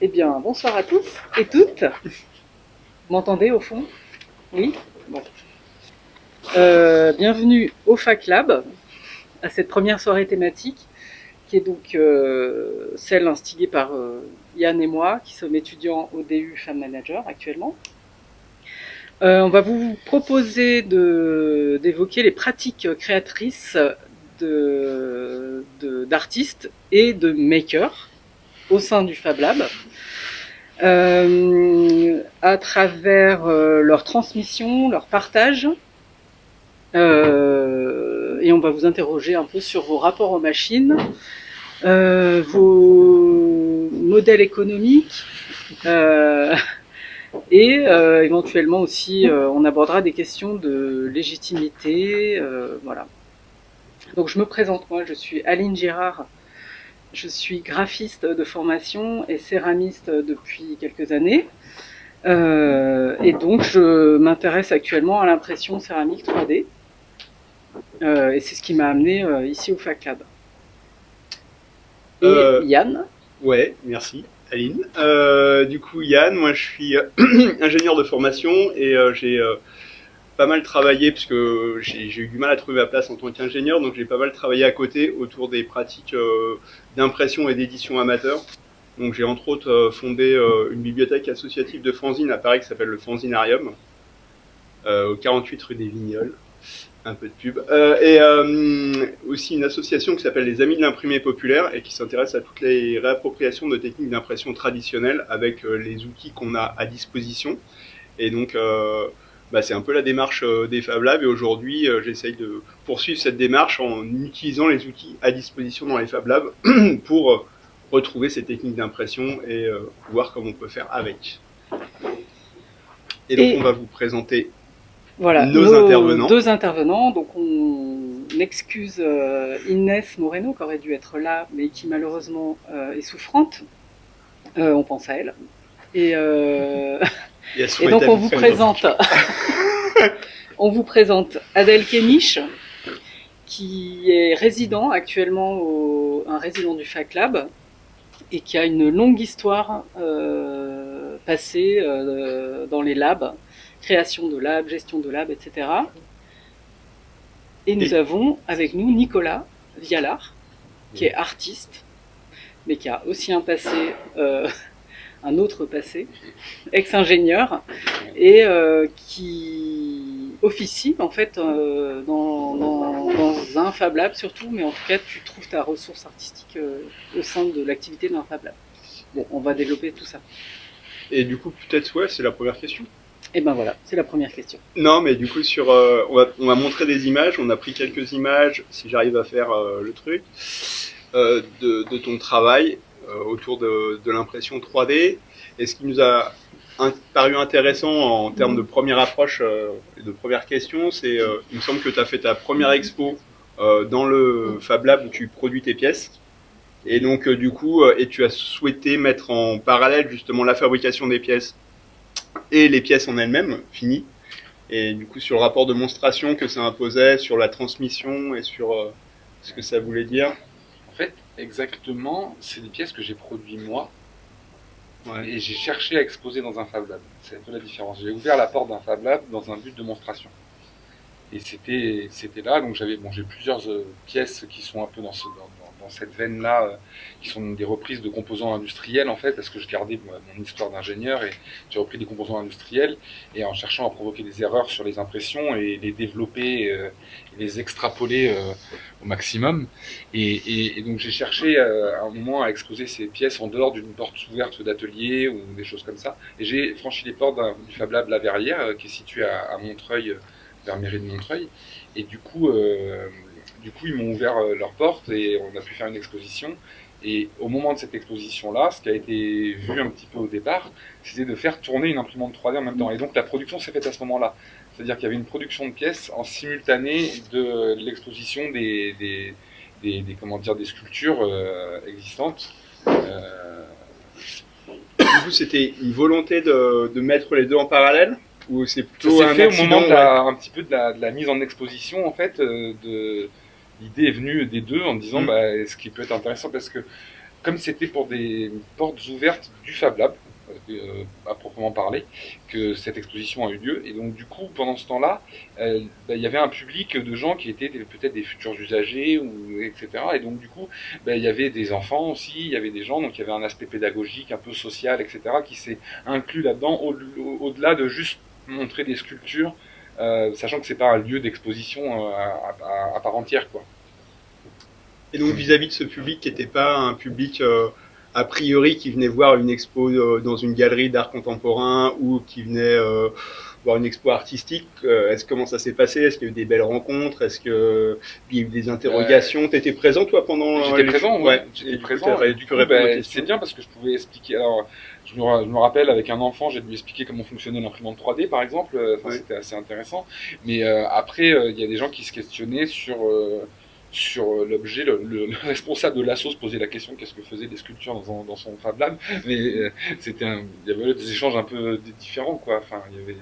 Eh bien, bonsoir à tous et toutes. Vous m'entendez au fond? Oui? Bon. Bienvenue au Fac Lab, à cette première soirée thématique, qui est donc celle instigée par Yann et moi, qui sommes étudiants au DU Femme Manager actuellement. On va vous proposer d'évoquer les pratiques créatrices d'artistes et de makers au sein du Fab Lab, à travers leur transmission, leur partage, et on va vous interroger un peu sur vos rapports aux machines, vos modèles économiques, et éventuellement aussi on abordera des questions de légitimité, voilà. Donc je me présente, moi je suis Aline Girard. Je suis graphiste de formation et céramiste depuis quelques années. Et donc, je m'intéresse actuellement à l'impression céramique 3D. Et c'est ce qui m'a amené ici au Fac Lab. Et Yann? Ouais, merci Aline. Du coup, Yann, moi je suis ingénieur de formation et j'ai pas mal travaillé, parce que j'ai eu du mal à trouver ma place en tant qu'ingénieur, donc j'ai pas mal travaillé à côté autour des pratiques d'impression et d'édition amateur. Donc j'ai entre autres fondé une bibliothèque associative de fanzine à Paris qui s'appelle le Fanzinarium, au 48 rue des Vignoles. Un peu de pub. Et aussi une association qui s'appelle les Amis de l'imprimé populaire et qui s'intéresse à toutes les réappropriations de techniques d'impression traditionnelles avec les outils qu'on a à disposition. Et donc, c'est un peu la démarche des Fab Labs. Et aujourd'hui, j'essaye de poursuivre cette démarche en utilisant les outils à disposition dans les Fab Labs pour retrouver ces techniques d'impression et voir comment on peut faire avec. Et donc, on va vous présenter voilà, nos deux intervenants. Donc on excuse Inès Moreno qui aurait dû être là mais qui malheureusement est souffrante. On pense à elle. Et donc on vous présente on vous présente Adèle Kéniche, qui est résident actuellement un résident du Fac Lab et qui a une longue histoire passée dans les labs, création de labs, gestion de labs, etc. Et nous avons avec nous Nicolas Vialard, qui est artiste, mais qui a aussi un passé, un autre passé, ex-ingénieur, et qui officie en fait dans un Fab Lab surtout, mais en tout cas tu trouves ta ressource artistique au sein de l'activité d'un Fab Lab. Bon, on va développer tout ça. Et du coup, peut-être, ouais, c'est la première question. Et ben voilà, c'est la première question. Non, mais du coup, on va montrer des images. On a pris quelques images, si j'arrive à faire le truc, de ton travail autour de l'impression 3D. Et ce qui nous a paru intéressant en termes de première approche et de première question, c'est, il me semble que tu as fait ta première expo dans le Fab Lab où tu produis tes pièces. Et donc, du coup, et tu as souhaité mettre en parallèle justement la fabrication des pièces et les pièces en elles-mêmes, finies. Et du coup, sur le rapport de monstration que ça imposait, sur la transmission et sur ce que ça voulait dire. En fait, exactement, c'est des pièces que j'ai produites moi. Ouais. Et j'ai cherché à exposer dans un Fab Lab. C'est un peu la différence. J'ai ouvert la porte d'un Fab Lab dans un but de monstration. Et c'était là, donc j'ai plusieurs pièces qui sont un peu dans cette veine-là, qui sont des reprises de composants industriels en fait, parce que je gardais mon histoire d'ingénieur et j'ai repris des composants industriels et en cherchant à provoquer des erreurs sur les impressions et les développer et les extrapoler au maximum. Et donc j'ai cherché à un moment à exposer ces pièces en dehors d'une porte ouverte d'atelier ou des choses comme ça. Et j'ai franchi les portes du Fab Lab La Verrière, qui est situé à Montreuil, vers mairie de Montreuil. Et du coup, ils m'ont ouvert leurs portes et on a pu faire une exposition. Et au moment de cette exposition-là, ce qui a été vu un petit peu au départ, c'était de faire tourner une imprimante 3D en même temps. Et donc la production s'est faite à ce moment-là. C'est-à-dire qu'il y avait une production de pièces en simultané de l'exposition des sculptures existantes. Du coup, c'était une volonté de mettre les deux en parallèle? Ou c'est plutôt un fait au moment un petit peu de la mise en exposition en fait, l'idée est venue des deux en disant ce qui peut être intéressant parce que comme c'était pour des portes ouvertes du Fab Lab, à proprement parler, que cette exposition a eu lieu. Et donc du coup, pendant ce temps-là, il y avait un public de gens qui étaient peut-être des futurs usagers, etc. Et donc du coup, il y avait des enfants aussi, il y avait des gens, donc il y avait un aspect pédagogique, un peu social, etc. qui s'est inclus là-dedans, au-delà de juste montrer des sculptures, sachant que c'est pas un lieu d'exposition à part entière, quoi. Et donc vis-à-vis de ce public qui n'était pas un public a priori qui venait voir une expo dans une galerie d'art contemporain ou qui venait voir une expo artistique, comment ça s'est passé? Est-ce qu'il y a eu des belles rencontres? Est-ce qu'il y a eu des interrogations? T'étais présent toi pendant J'étais présent, ouais. J'étais présent. Et du coup, c'est bien parce que je pouvais expliquer. Alors, je me rappelle avec un enfant, j'ai dû expliquer comment fonctionnait l'imprimante 3D, par exemple. C'était assez intéressant. Mais après, il y a des gens qui se questionnaient sur l'objet. Le responsable de l'asso se posait la question qu'est-ce que faisaient des sculptures dans son Fab Lab. Mais il y avait des échanges un peu différents, quoi. Enfin, il y avait.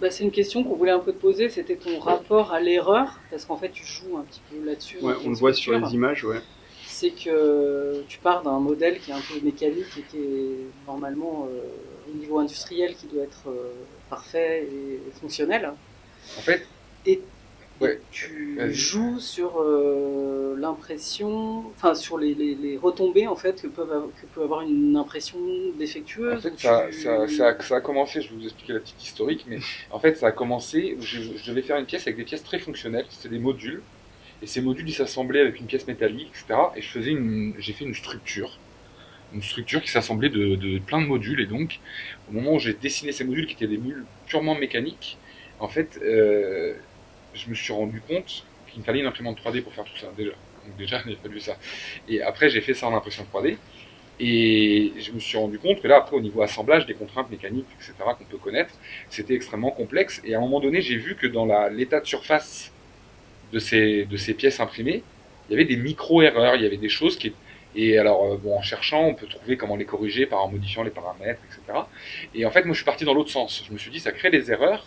C'est une question qu'on voulait un peu te poser, c'était ton rapport à l'erreur, parce qu'en fait tu joues un petit peu là-dessus. Ouais, on le voit sur les images, ouais. C'est que tu pars d'un modèle qui est un peu mécanique et qui est normalement au niveau industriel qui doit être parfait et fonctionnel. En fait, tu joues sur l'impression, enfin sur les retombées en fait que peut avoir une impression défectueuse. En fait, ça a commencé, je vais vous expliquer la petite historique, mais en fait ça a commencé, je devais faire une pièce avec des pièces très fonctionnelles, c'était des modules, et ces modules ils s'assemblaient avec une pièce métallique, etc. Et j'ai fait une structure qui s'assemblait de plein de modules, et donc au moment où j'ai dessiné ces modules qui étaient des modules purement mécaniques, en fait je me suis rendu compte qu'il me fallait une imprimante 3D pour faire tout ça, déjà. Donc déjà, il a fallu ça. Et après, j'ai fait ça en impression 3D. Et je me suis rendu compte que là, après, au niveau assemblage, des contraintes mécaniques, etc., qu'on peut connaître, c'était extrêmement complexe. Et à un moment donné, j'ai vu que dans l'état de surface de ces pièces imprimées, il y avait des micro-erreurs, il y avait des choses qui... Et alors, en cherchant, on peut trouver comment les corriger par en modifiant les paramètres, etc. Et en fait, moi, je suis parti dans l'autre sens. Je me suis dit, ça crée des erreurs.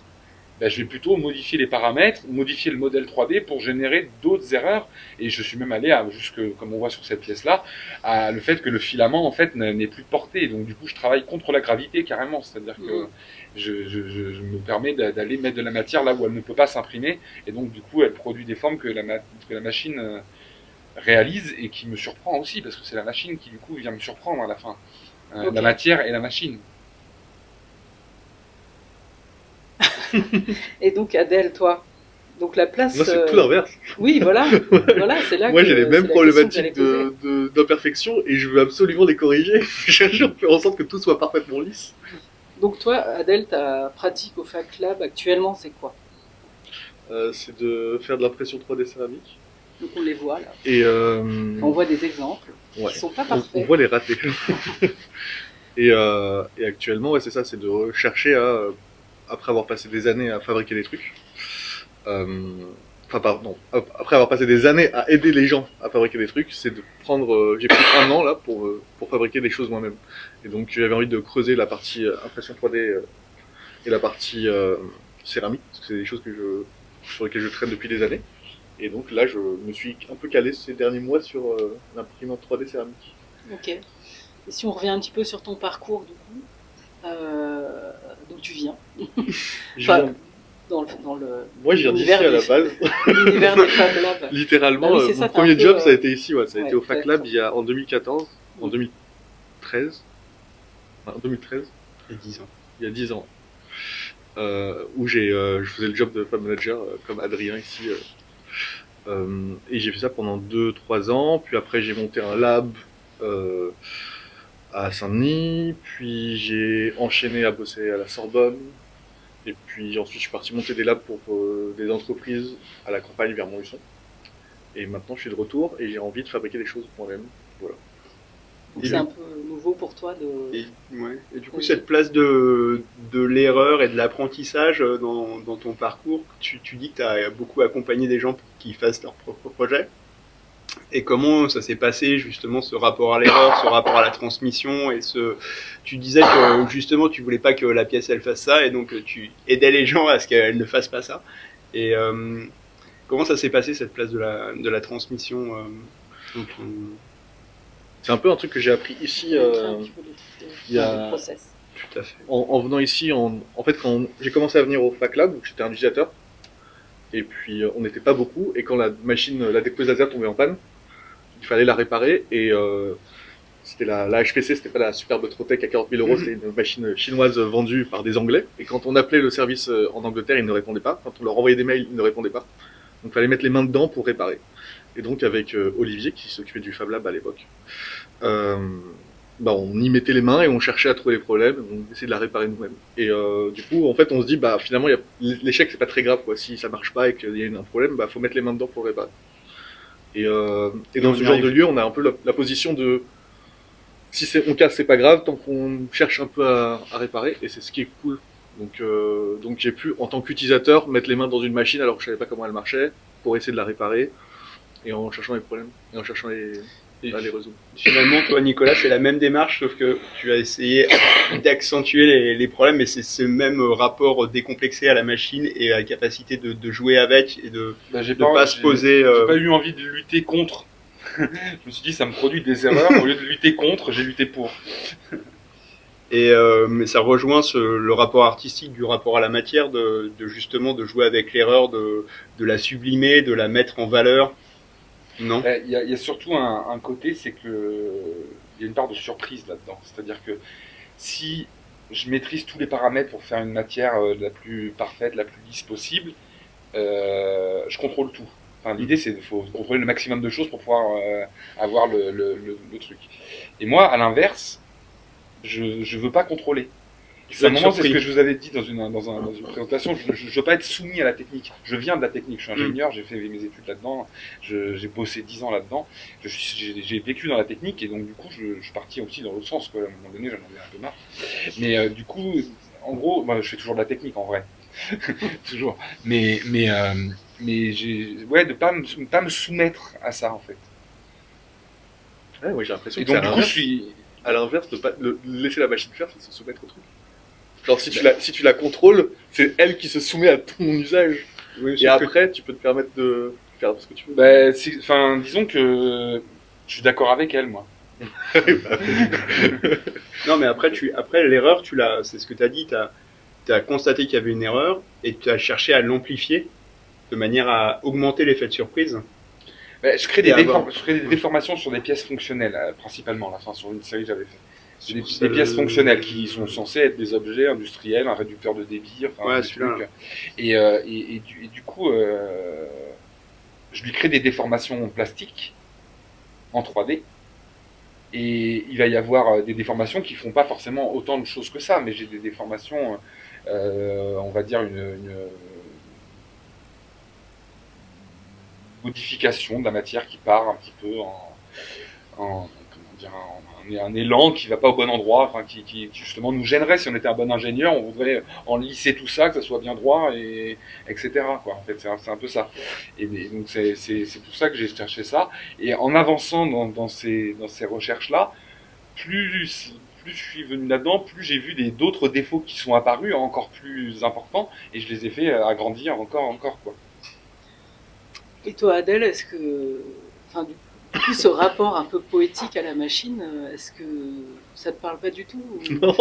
Je vais plutôt modifier les paramètres, modifier le modèle 3D pour générer d'autres erreurs. Et je suis même allé comme on voit sur cette pièce-là, à le fait que le filament en fait n'est plus de portée. Donc du coup, je travaille contre la gravité carrément, c'est-à-dire que je me permets d'aller mettre de la matière là où elle ne peut pas s'imprimer. Et donc du coup, elle produit des formes que la machine réalise et qui me surprend aussi parce que c'est la machine qui du coup vient me surprendre à la fin, la matière et la machine. Et donc Adèle, toi, donc la place. Moi, c'est tout l'inverse. Oui, voilà, voilà, c'est là. Moi, j'ai les mêmes problématiques d'imperfection et je veux absolument les corriger. Je cherche à faire en sorte que tout soit parfaitement lisse. Donc toi, Adèle, ta pratique au Fab Lab actuellement, c'est quoi? C'est de faire de l'impression 3D céramique. Donc on les voit là. Et on voit des exemples qui sont pas parfaits. On voit les ratés. et actuellement, c'est ça, c'est de rechercher à après avoir passé des années à fabriquer des trucs, après avoir passé des années à aider les gens à fabriquer des trucs, c'est de prendre, j'ai pris 1 an là pour fabriquer des choses moi-même. Et donc j'avais envie de creuser la partie impression 3D et la partie céramique, parce que c'est des choses sur lesquelles je traîne depuis des années. Et donc là, je me suis un peu calé ces derniers mois sur l'imprimante 3D céramique. Ok. Et si on revient un petit peu sur ton parcours du coup, d'où tu viens. Dans le Moi, je viens d'ici à la base. L'univers des Fab Labs. Littéralement, mon premier job, ça a été ici. Ça a été au Fab Lab en 2014, en 2013. En 2013. Il y a 10 ans. Il y a 10 ans. Où je faisais le job de Fab Manager, comme Adrien ici. Et j'ai fait ça pendant 2-3 ans. Puis après, j'ai monté un lab à Saint-Denis, puis j'ai enchaîné à bosser à la Sorbonne, et puis ensuite je suis parti monter des labs pour des entreprises à la campagne vers Montluçon. Et maintenant je suis de retour et j'ai envie de fabriquer des choses moi-même. Voilà. Donc c'est un peu nouveau pour toi de... Et du coup, cette place de l'erreur et de l'apprentissage dans ton parcours, tu dis que tu as beaucoup accompagné des gens pour qu'ils fassent leur propre projet. Et comment ça s'est passé justement ce rapport à l'erreur, ce rapport à la transmission et tu disais que justement tu voulais pas que la pièce elle fasse ça et donc tu aidais les gens à ce qu'elle ne fasse pas ça. Et Comment ça s'est passé cette place de la transmission donc, C'est un peu un truc que j'ai appris ici. Il y a- process. Tout à fait. En venant ici, en fait, quand j'ai commencé à venir au Fac Lab, donc j'étais un utilisateur, et puis on n'était pas beaucoup, et quand la découpeuse laser tombait en panne, il fallait la réparer, et c'était la HPC, c'était pas la superbe Trotec à 40 000 euros, c'était une machine chinoise vendue par des Anglais, et quand on appelait le service en Angleterre, ils ne répondaient pas, quand on leur envoyait des mails, ils ne répondaient pas, donc il fallait mettre les mains dedans pour réparer. Et donc avec Olivier, qui s'occupait du Fab Lab à l'époque, on y mettait les mains et on cherchait à trouver les problèmes, on essayait de la réparer nous-mêmes. Et du coup, en fait, on se dit, finalement, l'échec, c'est pas très grave, quoi. Si ça marche pas et qu'il y a un problème, faut mettre les mains dedans pour le réparer. Et dans ce genre de lieu, on a un peu la position de, si on casse, c'est pas grave, tant qu'on cherche un peu à réparer, et c'est ce qui est cool. Donc j'ai pu, en tant qu'utilisateur, mettre les mains dans une machine alors que je savais pas comment elle marchait, pour essayer de la réparer, et en cherchant les problèmes, et en cherchant à les résoudre. Finalement, toi, Nicolas, c'est la même démarche, sauf que tu as essayé d'accentuer les problèmes, mais c'est ce même rapport décomplexé à la machine et à la capacité de jouer avec et de pas se poser. J'ai pas eu envie de lutter contre. Je me suis dit, ça me produit des erreurs. Au lieu de lutter contre, j'ai lutté pour. Et mais ça rejoint le rapport artistique du rapport à la matière, justement de jouer avec l'erreur, de la sublimer, de la mettre en valeur. Non. Il y a surtout un côté, c'est que il y a une part de surprise là-dedans. C'est-à-dire que si je maîtrise tous les paramètres pour faire une matière la plus parfaite, la plus lisse possible, je contrôle tout. Enfin, l'idée, c'est qu'il faut contrôler le maximum de choses pour pouvoir avoir le truc. Et moi, à l'inverse, je veux pas contrôler. C'est ce que je vous avais dit dans une présentation, je veux pas être soumis à la technique. Je viens de la technique, je suis ingénieur, j'ai fait mes études là-dedans, j'ai bossé 10 ans là-dedans, j'ai vécu dans la technique et donc du coup je suis parti aussi dans l'autre sens, quoi. À un moment donné j'en avais un peu marre. Mais du coup, en gros, je fais toujours de la technique en vrai. Toujours. Mais de pas me soumettre à ça en fait. Ouais, moi j'ai l'impression et que donc du coup je suis... À l'inverse, de laisser la machine faire, c'est se soumettre au truc. Genre, si tu la contrôles, c'est elle qui se soumet à ton usage. Oui, et après, tu peux te permettre de faire ce que tu veux. Disons que je suis d'accord avec elle, moi. Non, mais après l'erreur, c'est ce que tu as dit, tu as constaté qu'il y avait une erreur et tu as cherché à l'amplifier de manière à augmenter l'effet de surprise. Je crée des déformations sur des pièces fonctionnelles, principalement. Sur une série, j'avais fait. Des pièces fonctionnelles qui sont censées être des objets industriels, un réducteur de débit, ouais, des trucs. Et du coup, je lui crée des déformations plastiques en 3D. Et il va y avoir des déformations qui font pas forcément autant de choses que ça, mais j'ai des déformations, on va dire une modification de la matière qui part un petit peu un élan qui va pas au bon endroit, qui justement nous gênerait si on était un bon ingénieur, on voudrait en lisser tout ça, que ça soit bien droit, et etc. quoi. En fait, c'est un peu ça. Et donc c'est pour ça que j'ai cherché ça. Et en avançant dans ces recherches-là, plus je suis venu là-dedans, plus j'ai vu d'autres défauts qui sont apparus encore plus importants, et je les ai fait agrandir encore quoi. Et toi, Adèle, est-ce que, du coup, ce rapport un peu poétique à la machine, est-ce que ça te parle pas du tout ou... Non.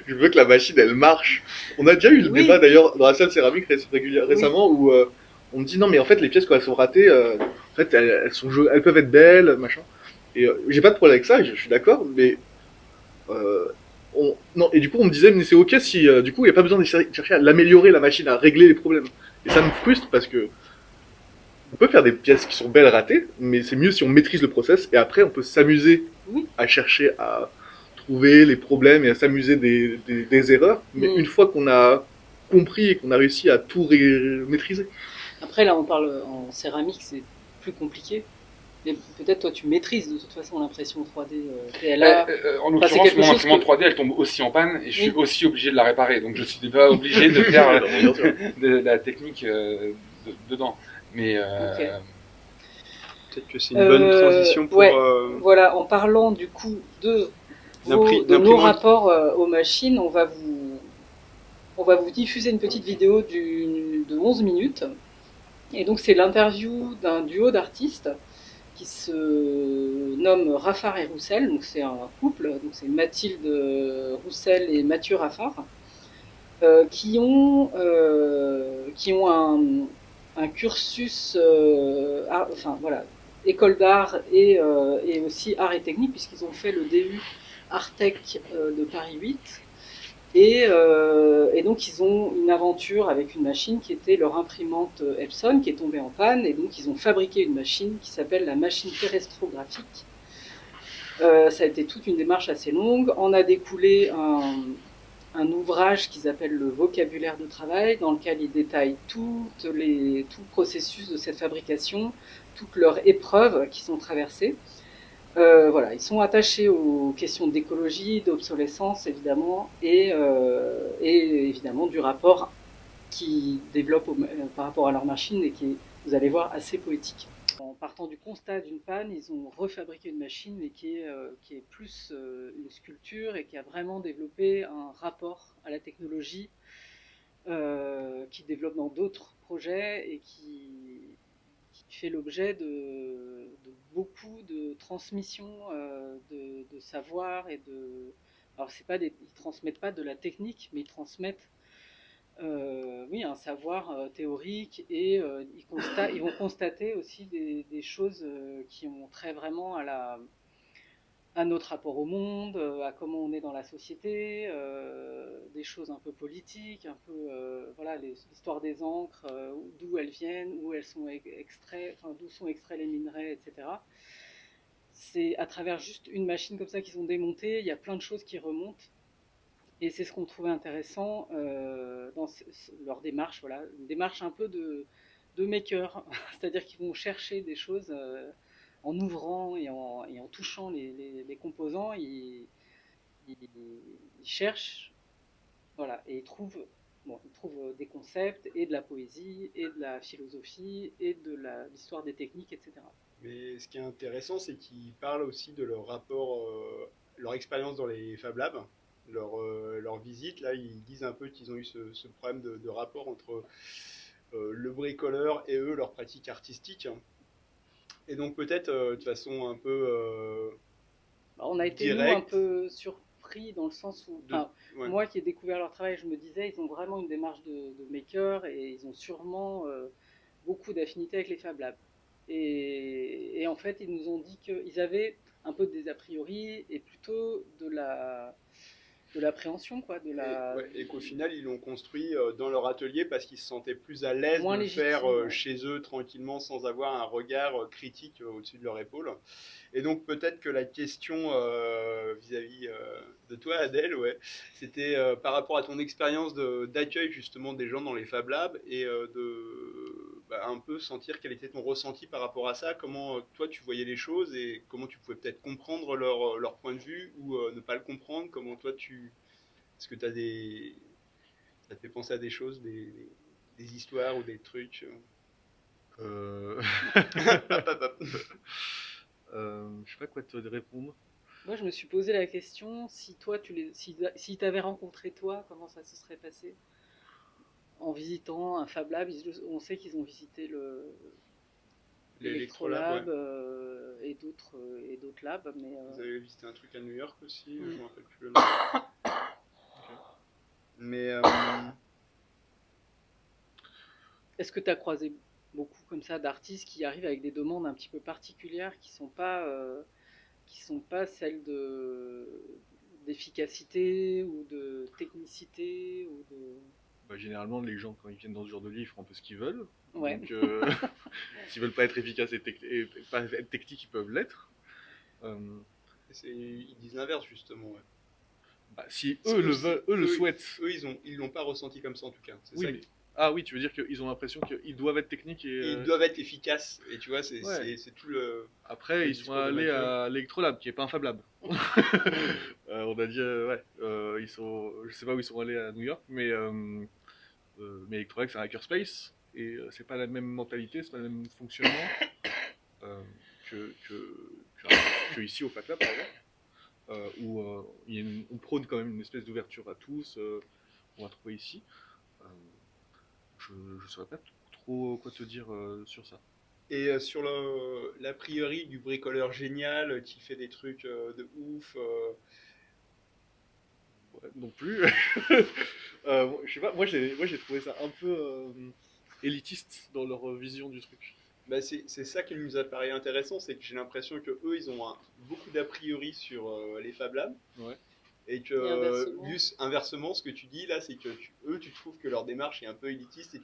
Je veux que la machine, elle marche. On a déjà eu le débat d'ailleurs dans la salle céramique récemment où on me dit non mais en fait les pièces quand elles sont ratées, en fait elles peuvent être belles, machin. Et j'ai pas de problème avec ça, je suis d'accord, mais non, et du coup on me disait mais c'est ok si du coup il n'y a pas besoin de chercher à l'améliorer la machine, à régler les problèmes. Et ça me frustre parce que on peut faire des pièces qui sont belles ratées, mais c'est mieux si on maîtrise le process et après on peut s'amuser à chercher à trouver les problèmes et à s'amuser des erreurs, mais une fois qu'on a compris et qu'on a réussi à tout maîtriser. Après là on parle en céramique, c'est plus compliqué. Mais peut-être toi tu maîtrises de toute façon l'impression 3D PLA. En l'occurrence, mon imprimante 3D elle tombe aussi en panne et je suis aussi obligé de la réparer. Donc je suis pas obligé de faire de la technique dedans. Mais peut-être que c'est une bonne transition pour. Voilà, en parlant du coup de nos rapports aux machines, on va vous diffuser une petite vidéo de 11 minutes Et donc c'est l'interview d'un duo d'artistes qui se nomme Raffard et Roussel. Donc c'est un couple, donc c'est Mathilde Roussel et Mathieu Raffard, qui ont un cursus, enfin voilà, école d'art et aussi art et technique, puisqu'ils ont fait le DU Artec de Paris 8. Et donc ils ont une aventure avec une machine qui était leur imprimante Epson, qui est tombée en panne, et donc ils ont fabriqué une machine qui s'appelle la machine terrestrographique. Ça a été toute une démarche assez longue. En a découlé un ouvrage qu'ils appellent le vocabulaire de travail, dans lequel ils détaillent tout le processus de cette fabrication, toutes leurs épreuves qui sont traversées. Voilà, ils sont attachés aux questions d'écologie, d'obsolescence évidemment, et évidemment du rapport qu'ils développent par rapport à leur machine et qui est, vous allez voir, assez poétique. En partant du constat d'une panne, ils ont refabriqué une machine mais qui est plus une sculpture et qui a vraiment développé un rapport à la technologie qui développe dans d'autres projets et qui fait l'objet de beaucoup de transmissions de savoir et de. Alors c'est pas ils transmettent pas de la technique, mais ils transmettent oui un savoir théorique et ils vont constater aussi des choses qui ont trait vraiment à notre rapport au monde, à comment on est dans la société, des choses un peu politiques, un peu voilà l'histoire des encres, d'où elles viennent, où elles sont extraits, enfin d'où sont extraits les minerais, etc. C'est à travers juste une machine comme ça qu'ils ont démontée, il y a plein de choses qui remontent. Et c'est ce qu'on trouvait intéressant dans leur démarche, voilà, une démarche un peu de maker, c'est-à-dire qu'ils vont chercher des choses en ouvrant et en touchant les composants, ils cherchent, voilà, et ils trouvent des concepts et de la poésie et de la philosophie et de l'histoire des techniques, etc. Mais ce qui est intéressant, c'est qu'ils parlent aussi de leur rapport, leur expérience dans les Fab Labs, leur visite. Là, ils disent un peu qu'ils ont eu ce problème de rapport entre le bricoleur et eux, leur pratique artistique. Et donc peut-être de façon un peu On a été, nous, un directe, peu surpris dans le sens où, de, enfin, ouais. moi qui ai découvert leur travail, je me disais, ils ont vraiment une démarche de maker et ils ont sûrement beaucoup d'affinités avec les Fab Labs. Et en fait, ils nous ont dit qu'ils avaient un peu des a priori et plutôt de l'appréhension, quoi, Ouais, et qu'au final, ils l'ont construit dans leur atelier parce qu'ils se sentaient plus à l'aise de moins le faire légitime. Ouais. chez eux tranquillement sans avoir un regard critique au-dessus de leur épaule. Et donc peut-être que la question vis-à-vis de toi, Adèle, ouais, c'était par rapport à ton expérience d'accueil justement des gens dans les Fab Labs et de un peu sentir quel était ton ressenti par rapport à ça, comment toi tu voyais les choses et comment tu pouvais peut-être comprendre leur point de vue ou ne pas le comprendre, comment toi tu est-ce que tu as des. Ça te fait penser à des choses, des histoires ou des trucs Euh... Hop, hop, hop. Je sais pas quoi te répondre. Moi, je me suis posé la question si toi, si t'avais rencontré toi, comment ça se serait passé en visitant un Fab Lab. On sait qu'ils ont visité L'Electrolab, ouais. l'Electrolab et d'autres labs, mais Vous avez visité un truc à New York aussi, je mm. me rappelle plus le nom. Ok. Mais Est-ce que tu as croisé beaucoup comme ça d'artistes qui arrivent avec des demandes un petit peu particulières qui sont pas celles d'efficacité ou de technicité ou de Bah, généralement, les gens, quand ils viennent dans ce genre de livre, font un peu ce qu'ils veulent. ouais. Donc, s'ils veulent pas être efficaces et pas être techniques, ils peuvent l'être. ils disent l'inverse justement, ouais. Bah, si Parce eux que le veulent, eux le souhaitent. Eux, ils l'ont pas ressenti comme ça en tout cas. C'est Oui, ça mais... Ah oui, tu veux dire qu'ils ont l'impression qu'ils doivent être techniques et ils doivent être efficaces. Et tu vois, c'est Ouais. tout le. Après, le ils sont discours de allés Mathieu. à l'Electrolab, qui est pas un Fab Lab. On a dit, ouais, ils sont... Je sais pas où ils sont allés à New York, mais Electrolab, c'est un hackerspace, et c'est pas la même mentalité, c'est pas le même fonctionnement euh, que, que, que ici au Fab Lab, par exemple. Où on prône quand même une espèce d'ouverture à tous, on va trouver ici. Je ne saurais pas trop trop quoi te dire sur ça. Et sur l'a priori du bricoleur génial qui fait des trucs de ouf, Ouais, non plus. Je sais pas, moi j'ai trouvé ça un peu élitiste dans leur vision du truc. bah c'est ça qui nous apparaît intéressant, c'est que j'ai l'impression que eux ils ont beaucoup d'a priori sur les Fab Labs. Ouais. Et que, Et inversement. inversement, ce que tu dis là, c'est que eux, tu trouves que leur démarche est un peu élitiste et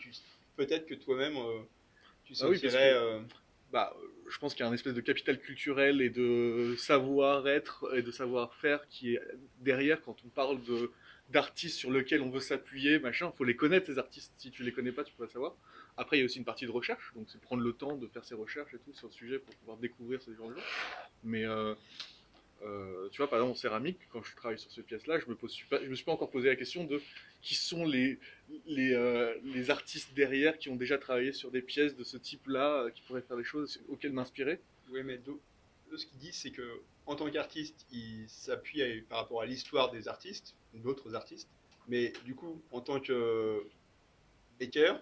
peut-être que toi-même, tu Ah oui, parce sentirais. que je pense qu'il y a un espèce de capital culturel et de savoir-être et de savoir-faire qui est derrière quand on parle d'artistes sur lesquels on veut s'appuyer, machin. Faut les connaître, ces artistes. Si tu les connais pas, tu peux pas le savoir. Après, il y a aussi une partie de recherche, donc c'est prendre le temps de faire ses recherches et tout sur le sujet pour pouvoir découvrir ce genre de gens. Mais tu vois, par exemple, en céramique, quand je travaille sur cette pièce-là, je me suis pas encore posé la question de qui sont les artistes derrière qui ont déjà travaillé sur des pièces de ce type-là, qui pourraient faire des choses auxquelles m'inspirer. Oui, mais eux, ce qu'ils disent, c'est que en tant qu'artiste, ils s'appuient par rapport à l'histoire des artistes, d'autres artistes. Mais du coup, en tant que Baker,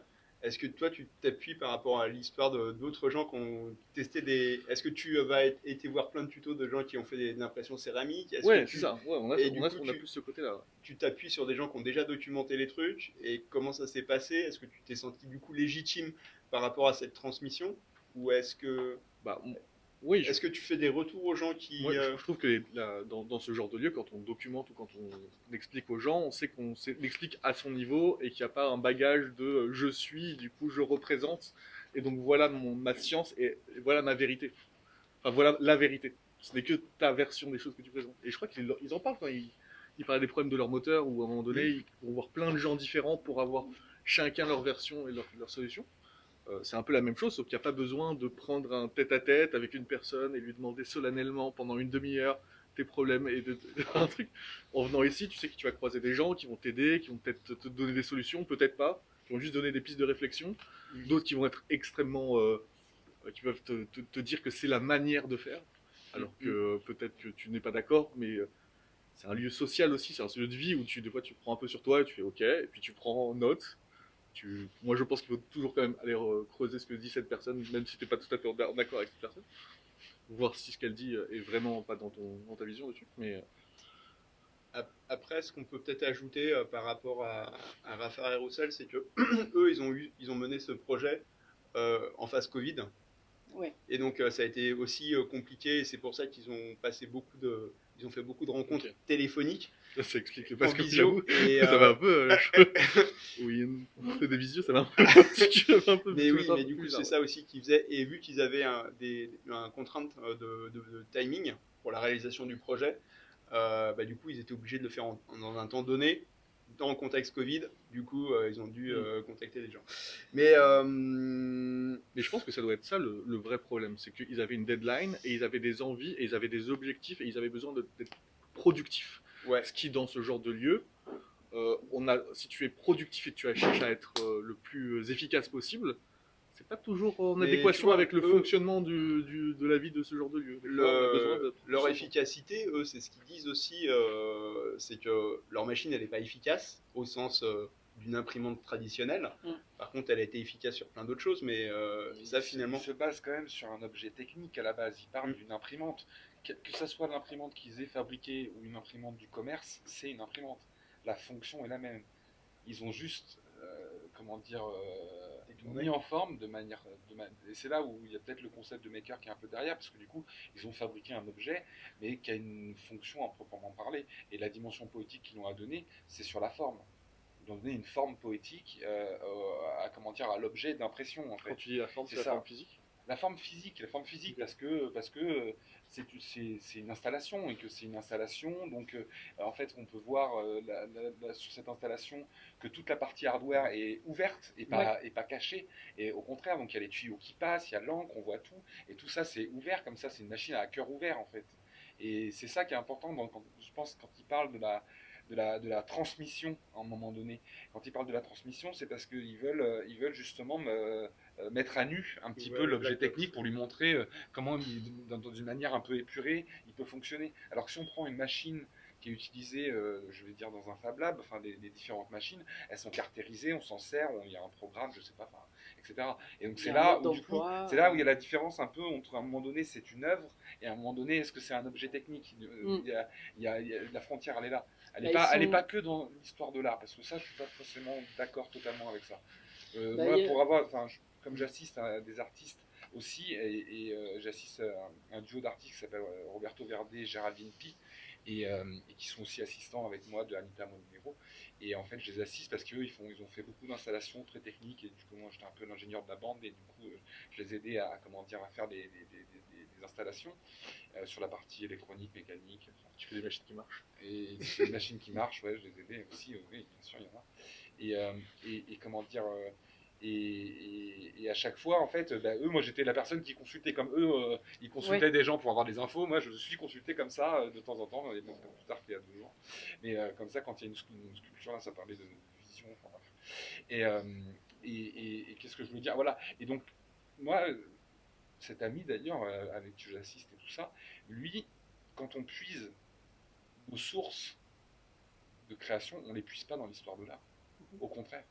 est-ce que toi tu t'appuies par rapport à l'histoire d'autres gens qui ont testé des. Est-ce que tu vas été voir plein de tutos de gens qui ont fait des impressions céramiques? Est-ce Ouais, que c'est ça. Ouais, Et du coup, on a plus ce côté-là. Ouais. tu t'appuies sur des gens qui ont déjà documenté les trucs et comment ça s'est passé? Est-ce que tu t'es senti du coup légitime par rapport à cette transmission? Ou Bah, oui, est-ce que tu fais des retours aux gens qui. moi, je trouve que dans ce genre de lieu, quand on documente ou quand on explique aux gens, on sait explique à son niveau et qu'il n'y a pas un bagage de je suis, du coup je représente, et donc voilà ma science et voilà ma vérité. Enfin voilà la vérité. Ce n'est que ta version des choses que tu présentes. Et je crois qu'ils en parlent quand ils parlent des problèmes de leur moteur, où à un moment donné, ils vont voir plein de gens différents pour avoir chacun leur version et leur solution. C'est un peu la même chose, sauf qu'il n'y a pas besoin de prendre un tête-à-tête avec une personne et lui demander solennellement pendant une demi-heure tes problèmes et de un truc. En venant ici, tu sais que tu vas croiser des gens qui vont t'aider, qui vont peut-être te donner des solutions, peut-être pas, qui vont juste donner des pistes de réflexion, d'autres qui vont être extrêmement, qui peuvent te dire que c'est la manière de faire, alors que peut-être que tu n'es pas d'accord, mais c'est un lieu social aussi, c'est un lieu de vie où des fois tu prends un peu sur toi et tu fais ok, et puis tu prends note. Moi, je pense qu'il faut toujours quand même aller creuser ce que dit cette personne, même si tu n'es pas tout à fait en accord avec cette personne. Voir si ce qu'elle dit est vraiment pas dans ta vision dessus. Mais Après, ce qu'on peut peut-être ajouter par rapport à Raphaël et Roussel, c'est que eux, ils ont mené ce projet en phase Covid. Ouais. Et donc, ça a été aussi compliqué. Et c'est pour ça qu'ils ont passé ils ont fait beaucoup de rencontres téléphoniques. ça explique le parce que visio. Et ça va un peu. Oui, on fait des visios, ça va un peu. Mais oui, mais du coup, c'est ça aussi qu'ils faisaient. Et vu qu'ils avaient un contrainte de timing pour la réalisation du projet, du coup, ils étaient obligés de le faire dans un temps donné, dans le contexte Covid. Du coup, ils ont dû contacter des gens. Mais je pense que ça doit être ça le vrai problème. C'est qu'ils avaient une deadline et ils avaient des envies et ils avaient des objectifs et ils avaient besoin d'être productifs. Ouais. Ce qui, dans ce genre de lieu, si tu es productif et tu cherches à être le plus efficace possible, c'est pas toujours en adéquation avec le fonctionnement de la vie de ce genre de lieu. Leur efficacité, eux, c'est ce qu'ils disent aussi, c'est que leur machine, elle n'est pas efficace au sens d'une imprimante traditionnelle. Par contre, elle a été efficace sur plein d'autres choses, mais ça, finalement... Ils se basent quand même sur un objet technique à la base. Ils parlent d'une imprimante. Que ce soit l'imprimante qu'ils aient fabriquée ou une imprimante du commerce, c'est une imprimante. La fonction est la même. Ils ont juste, mis en forme de manière... Et c'est là où il y a peut-être le concept de maker qui est un peu derrière, parce que du coup, ils ont fabriqué un objet, mais qui a une fonction à proprement parler. Et la dimension poétique qu'ils ont donnée, c'est sur la forme. Ils ont donné une forme poétique à l'objet d'impression. En fait. Quand tu dis la forme, c'est la forme physique ? La forme physique, parce que c'est une installation et que c'est une installation, donc en fait on peut voir sur cette installation que toute la partie hardware est ouverte et pas cachée, et au contraire, donc il y a les tuyaux qui passent, il y a l'encre, on voit tout, et tout ça c'est ouvert comme ça, c'est une machine à cœur ouvert en fait, et c'est ça qui est important, je pense, quand il parle de la transmission à un moment donné. Quand ils parlent de la transmission, c'est parce qu'ils veulent justement mettre à nu un petit peu l'objet technique pour lui montrer comment, dans une manière un peu épurée, il peut fonctionner. Alors que si on prend une machine qui est utilisée, je vais dire, dans un Fab Lab, enfin, les différentes machines, elles sont caractérisées, on s'en sert, il y a un programme, je sais pas, enfin, etc. Et donc Il y c'est a un là mode où, du coup, d'emploi, c'est là où il y a la différence un peu entre, à un moment donné, c'est une œuvre, et à un moment donné, est-ce que c'est un objet technique? La frontière, elle est là. Elle est pas que dans l'histoire de l'art, parce que ça, je suis pas forcément d'accord totalement avec ça. Moi, pour avoir, enfin, comme j'assiste à des artistes aussi, et j'assiste à un duo d'artistes qui s'appelle Roberto Verde et Géraldine Pi, et qui sont aussi assistants avec moi de Anita Monero. Et en fait, je les assiste parce qu'eux, ils ont fait beaucoup d'installations très techniques, et du coup, moi, j'étais un peu l'ingénieur de la bande, et du coup, je les aidais à, comment dire, à faire des installations sur la partie électronique, mécanique. Enfin, Tu fais des machines qui marchent. et des machines qui marchent, ouais, je les aidais aussi, oui, bien sûr, il y en a. Et comment dire, et à chaque fois, en fait, eux, moi j'étais la personne qui consultait comme eux, ils consultaient des gens pour avoir des infos. Moi, je suis consulté comme ça de temps en temps, et bon, plus tard qu'il y a 2 jours. Mais comme ça, quand il y a une sculpture, là, ça parlait de vision, enfin bref. Et qu'est-ce que je veux dire? Voilà. Et donc, moi, cet ami d'ailleurs, avec qui j'assiste et tout ça, lui, quand on puise aux sources de création, on les puise pas dans l'histoire de l'art. Au contraire.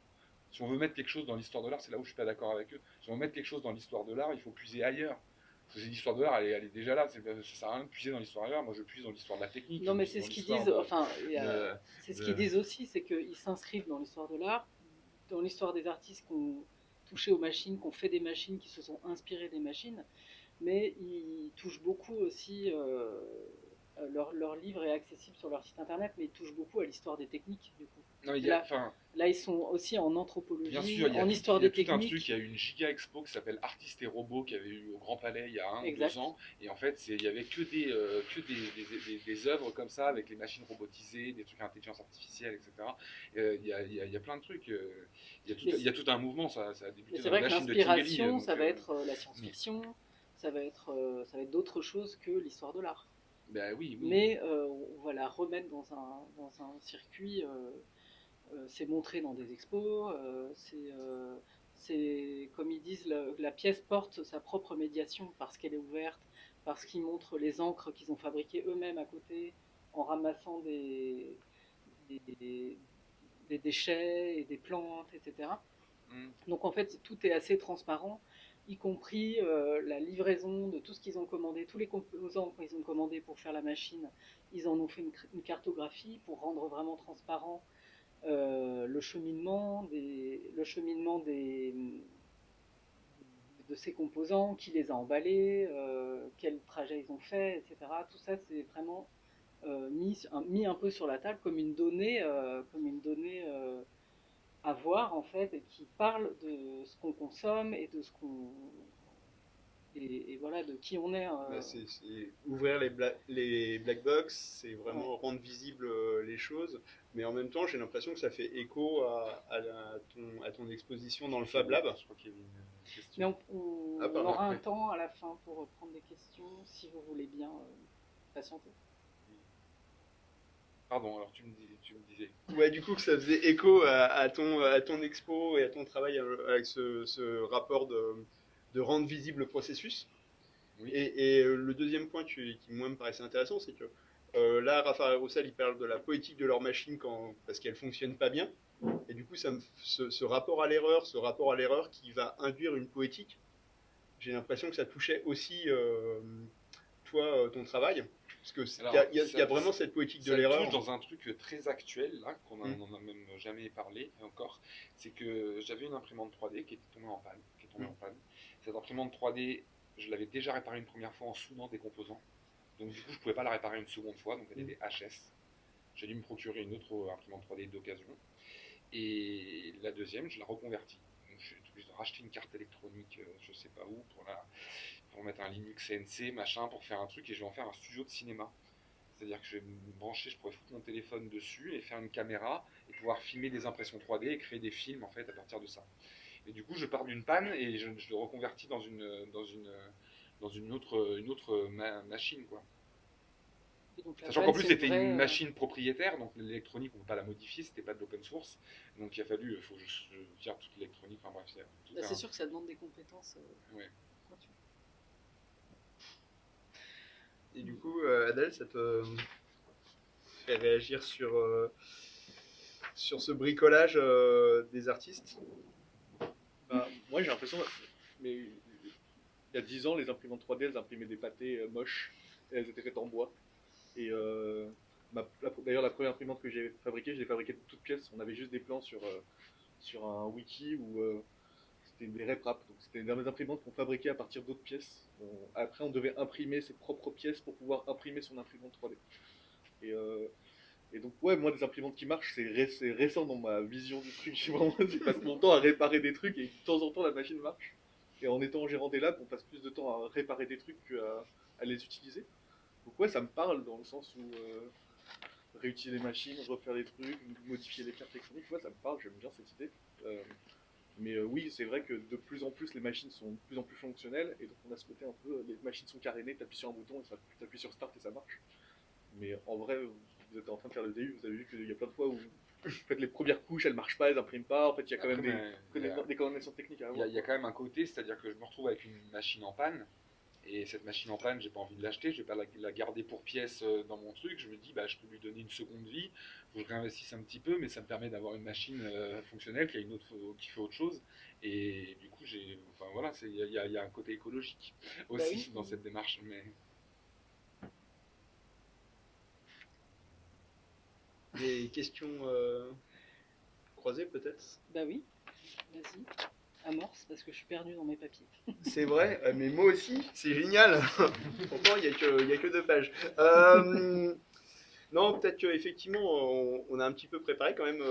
Si on veut mettre quelque chose dans l'histoire de l'art, c'est là où je suis pas d'accord avec eux. Si on veut mettre quelque chose dans l'histoire de l'art, il faut puiser ailleurs. Parce que l'histoire de l'art, elle est déjà là. Ça sert à rien de puiser dans l'histoire de l'art. Moi, je puise dans l'histoire de la technique. Non, mais c'est ce qu'ils disent. Enfin, c'est ce qu'ils disent aussi, c'est qu'ils s'inscrivent dans l'histoire de l'art, dans l'histoire des artistes qui ont touché aux machines, qui ont fait des machines, qui se sont inspirés des machines, mais ils touchent beaucoup aussi. Leur livre est accessible sur leur site internet, mais ils touchent beaucoup à l'histoire des techniques, du coup. Non, Là, ils sont aussi en anthropologie, bien sûr, en histoire des techniques. Il y a tout un truc, il y a eu une giga expo qui s'appelle Artistes et robots qui avait eu au Grand Palais il y a 1 ou 2 ans. Et en fait, il y avait que des œuvres comme ça, avec les machines robotisées, des trucs à intelligence artificielle, etc. Il y a plein de trucs. Il y a tout un mouvement, ça a débuté c'est dans vrai la que machine de l'inspiration, Tinguely. ça va être la science-fiction, ça va être d'autres choses que l'histoire de l'art. Ben oui. Mais on va la remettre dans un circuit. C'est montré dans des expos. C'est comme ils disent, la pièce porte sa propre médiation parce qu'elle est ouverte, parce qu'ils montrent les encres qu'ils ont fabriquées eux-mêmes à côté en ramassant des déchets et des plantes, etc. Donc en fait, tout est assez transparent, y compris la livraison de tout ce qu'ils ont commandé, tous les composants qu'ils ont commandés pour faire la machine. Ils en ont fait une cartographie pour rendre vraiment transparent le cheminement de ces composants, qui les a emballés, quel trajet ils ont fait, etc. Tout ça, c'est vraiment mis un peu sur la table comme une donnée à voir en fait, et qui parle de ce qu'on consomme et de ce qu'on et voilà, de qui on est. C'est ouvrir les black box, c'est vraiment rendre visible les choses, mais en même temps, j'ai l'impression que ça fait écho à ton exposition dans le Fab Lab. Je crois qu'il y avait une question. Mais on aura un temps à la fin pour prendre des questions, si vous voulez bien patienter. Pardon, alors tu me disais. Ouais, du coup, que ça faisait écho à ton expo et à ton travail avec ce rapport de rendre visible le processus. Oui. Et le deuxième point qui moi me paraissait intéressant, c'est que là, Raphaël Roussel, il parle de la poétique de leur machine parce qu'elle fonctionne pas bien. Et du coup, ce rapport à l'erreur qui va induire une poétique, j'ai l'impression que ça touchait aussi toi, ton travail. Parce qu'il y a vraiment cette poétique de l'erreur. Ça touche dans un truc très actuel, là, qu'on n'en a même jamais parlé encore. C'est que j'avais une imprimante 3D qui était tombée en panne. Cette imprimante 3D, je l'avais déjà réparée une première fois en soudant des composants. Donc du coup, je pouvais pas la réparer une seconde fois, donc elle était HS. J'ai dû me procurer une autre imprimante 3D d'occasion. Et la deuxième, je la reconvertis. Donc je suis obligé de racheter une carte électronique, je sais pas où, pour mettre un Linux CNC, machin, pour faire un truc, et je vais en faire un studio de cinéma. C'est-à-dire que je vais me brancher, je pourrais foutre mon téléphone dessus et faire une caméra et pouvoir filmer des impressions 3D et créer des films en fait à partir de ça. Et du coup, je pars d'une panne et je le reconvertis dans une autre machine, quoi. Sachant qu'en plus c'était une machine propriétaire, donc l'électronique on ne peut pas la modifier, c'était pas de l'open source, donc il a fallu, faut que je vire toute l'électronique, enfin bref. C'est sûr que ça demande des compétences. Ouais. Et du coup, Adèle, faire réagir sur ce bricolage des artistes. Bah, moi, j'ai l'impression, mais il y a 10 ans, les imprimantes 3D, elles imprimaient des pâtés moches et elles étaient faites en bois. Et d'ailleurs, la première imprimante que j'ai fabriquée, je l'ai fabriquée de toutes pièces. On avait juste des plans sur un wiki où c'était des RepRap. Donc, c'était des imprimantes qu'on fabriquait à partir d'autres pièces. Après, on devait imprimer ses propres pièces pour pouvoir imprimer son imprimante 3D. Et, euh, et donc, ouais, moi, des imprimantes qui marchent, c'est récent dans ma vision du truc. Vraiment, je passe mon temps à réparer des trucs et de temps en temps, la machine marche. Et en étant gérant des labs, on passe plus de temps à réparer des trucs qu'à les utiliser. Donc, ouais, ça me parle dans le sens où réutiliser les machines, refaire des trucs, modifier les cartes électroniques, ouais, ça me parle, j'aime bien cette idée. Mais oui, c'est vrai que de plus en plus, les machines sont de plus en plus fonctionnelles, et donc on a ce côté un peu, les machines sont carénées, t'appuies sur un bouton, et t'appuies sur Start et ça marche. Mais en vrai, vous êtes en train de faire le DU, vous avez vu qu'il y a plein de fois où vous faites les premières couches, elles marchent pas, elles impriment pas, en fait il y a quand même des connaissances techniques à avoir. Il y a quand même un côté, c'est-à-dire que je me retrouve avec une machine en panne, et cette machine en panne, j'ai pas envie de l'acheter, je vais pas la garder pour pièce dans mon truc, je me dis, bah, je peux lui donner une seconde vie, faut que je réinvestisse un petit peu, mais ça me permet d'avoir une machine fonctionnelle qui fait autre chose, et du coup, enfin voilà, il y a un côté écologique aussi oui. dans cette démarche, mais... Des questions croisées peut-être? Bah oui, vas-y. Amorce, parce que je suis perdue dans mes papiers. C'est vrai, mais moi aussi, c'est génial. Pourtant, il y a que 2 pages. Non, peut-être qu'effectivement, on a un petit peu préparé quand même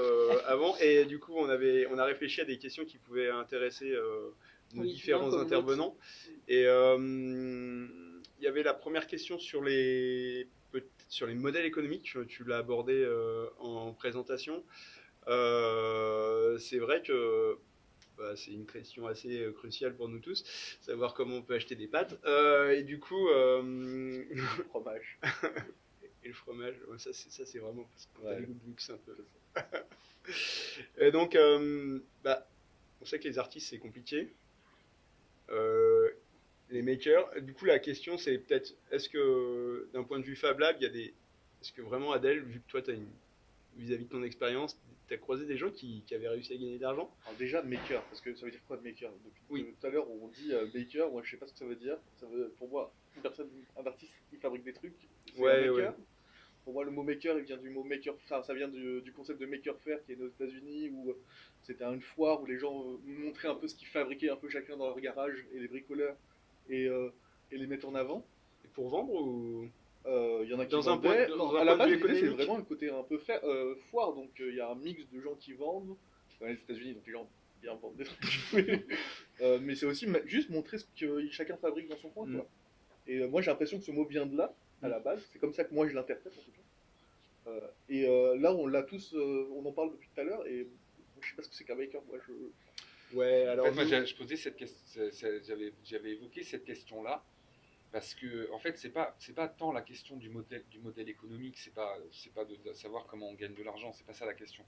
avant, et du coup, on a réfléchi à des questions qui pouvaient intéresser nos Oui, différents comme intervenants. Et il y avait la première question sur les modèles économiques. Tu l'as abordé en présentation. C'est vrai que bah, c'est une question assez cruciale pour nous tous, savoir comment on peut acheter des pâtes. Et du coup, Le fromage. et le fromage, ouais, ça c'est vraiment parce que t'as Ouais. le goût de luxe un peu. Et donc, bah, on sait que les artistes c'est compliqué. Les makers, du coup la question c'est peut-être, est-ce que d'un point de vue Fab Lab, est-ce que vraiment Adèle, vu que toi t'as vis-à-vis de ton expérience, t'as croisé des gens qui avaient réussi à gagner de l'argent? Alors déjà, maker, parce que ça veut dire quoi de maker? Depuis Oui. tout à l'heure, on dit maker, moi je sais pas ce que ça veut dire. Pour moi, un artiste, il fabrique des trucs, c'est Ouais, un ouais. maker. Pour moi, le mot maker, il vient du mot maker, enfin, ça vient du concept de maker faire qui est né aux États-Unis, où c'était une foire où les gens montraient un peu ce qu'ils fabriquaient un peu chacun dans leur garage, et les bricoleurs, et les mettre en avant. Et pour vendre ou Il y en a qui dans un vendaient. point, Non, dans un à la point de base, vue l'idée, c'est économique? vraiment le côté un peu foire, donc il y a un mix de gens qui vendent. Dans les États-Unis, donc les gens bien vendent des trucs. Mais c'est aussi juste montrer ce que chacun fabrique dans son coin, Mm. quoi. Et moi, j'ai l'impression que ce mot vient de là, à la base. C'est comme ça que moi, je l'interprète, en tout cas. Là, on l'a tous, on en parle depuis tout à l'heure, et je sais pas ce que c'est qu'un maker, moi, Ouais, En alors fait, moi, nous- je posais cette question, j'avais évoqué cette question-là, parce que, en fait, c'est pas tant la question du modèle économique, c'est pas de savoir comment on gagne de l'argent, c'est pas ça la question.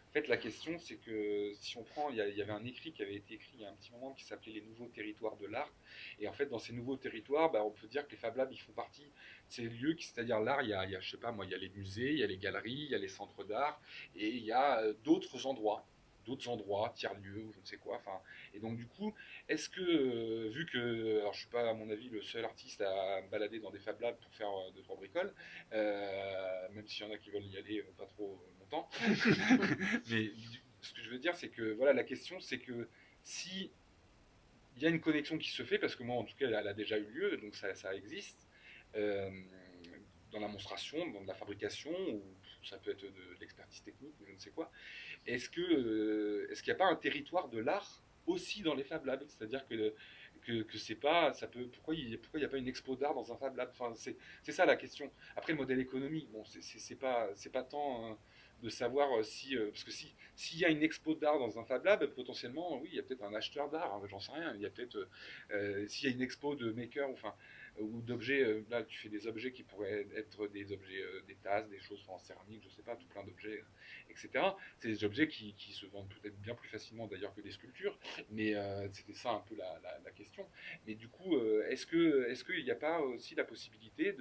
En fait, la question, c'est que si on prend, il y avait un écrit qui avait été écrit il y a un petit moment qui s'appelait Les Nouveaux Territoires de l'Art. Et en fait, dans ces nouveaux territoires, bah, on peut dire que les Fab Labs, ils font partie de ces lieux c'est-à-dire l'art, je sais pas moi, il y a les musées, il y a les galeries, il y a les centres d'art, et il y a d'autres endroits, tiers-lieux, ou je ne sais quoi. Enfin, et donc du coup, est-ce que, vu que, alors je suis pas à mon avis le seul artiste à me balader dans des Fab Labs pour faire 2-3 bricoles, même s'il y en a qui veulent y aller pas trop longtemps, mais ce que je veux dire, c'est que voilà, la question, c'est que si il y a une connexion qui se fait, parce que moi, en tout cas, elle a déjà eu lieu, donc ça existe, euh, dans la monstration, dans la fabrication, ou ça peut être de l'expertise technique, ou je ne sais quoi. Est-ce qu'il n'y a pas un territoire de l'art aussi dans les Fab Labs? C'est-à-dire que c'est pas, ça peut, pourquoi il n'y a pas une expo d'art dans un Fab Lab? Enfin, c'est ça la question. Après, le modèle économique, bon, c'est pas tant de savoir si, parce que s'il y a une expo d'art dans un Fab Lab, potentiellement, oui, il y a peut-être un acheteur d'art, hein, j'en sais rien. Il y a peut-être, s'il y a une expo de maker, enfin, ou d'objets, là, tu fais des objets qui pourraient être des objets, des tasses, des choses en céramique, je sais pas, tout plein d'objets, etc. C'est des objets qui se vendent peut-être bien plus facilement d'ailleurs que des sculptures, mais c'était ça un peu la question. Mais du coup, est-ce qu'il n'y a pas aussi la possibilité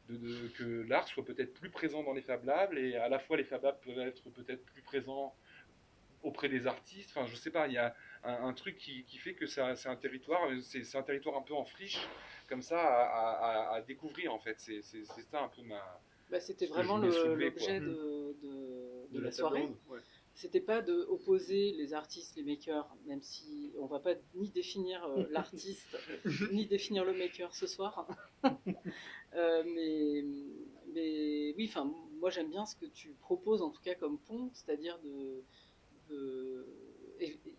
que l'art soit peut-être plus présent dans les Fab Labs, et à la fois les Fab Labs peuvent être peut-être plus présents auprès des artistes. Enfin, je sais pas, il y a un truc qui fait que c'est un territoire, c'est un territoire un peu en friche, comme ça, à découvrir en fait. C'est ça un peu Bah, c'était ce que vraiment je voulais soulever, l'objet quoi. de la table soirée. ronde, ouais. C'était pas de opposer les artistes, les makers, même si on va pas ni définir l'artiste, ni définir le maker ce soir. Mais oui, enfin, moi j'aime bien ce que tu proposes en tout cas comme pont, c'est-à-dire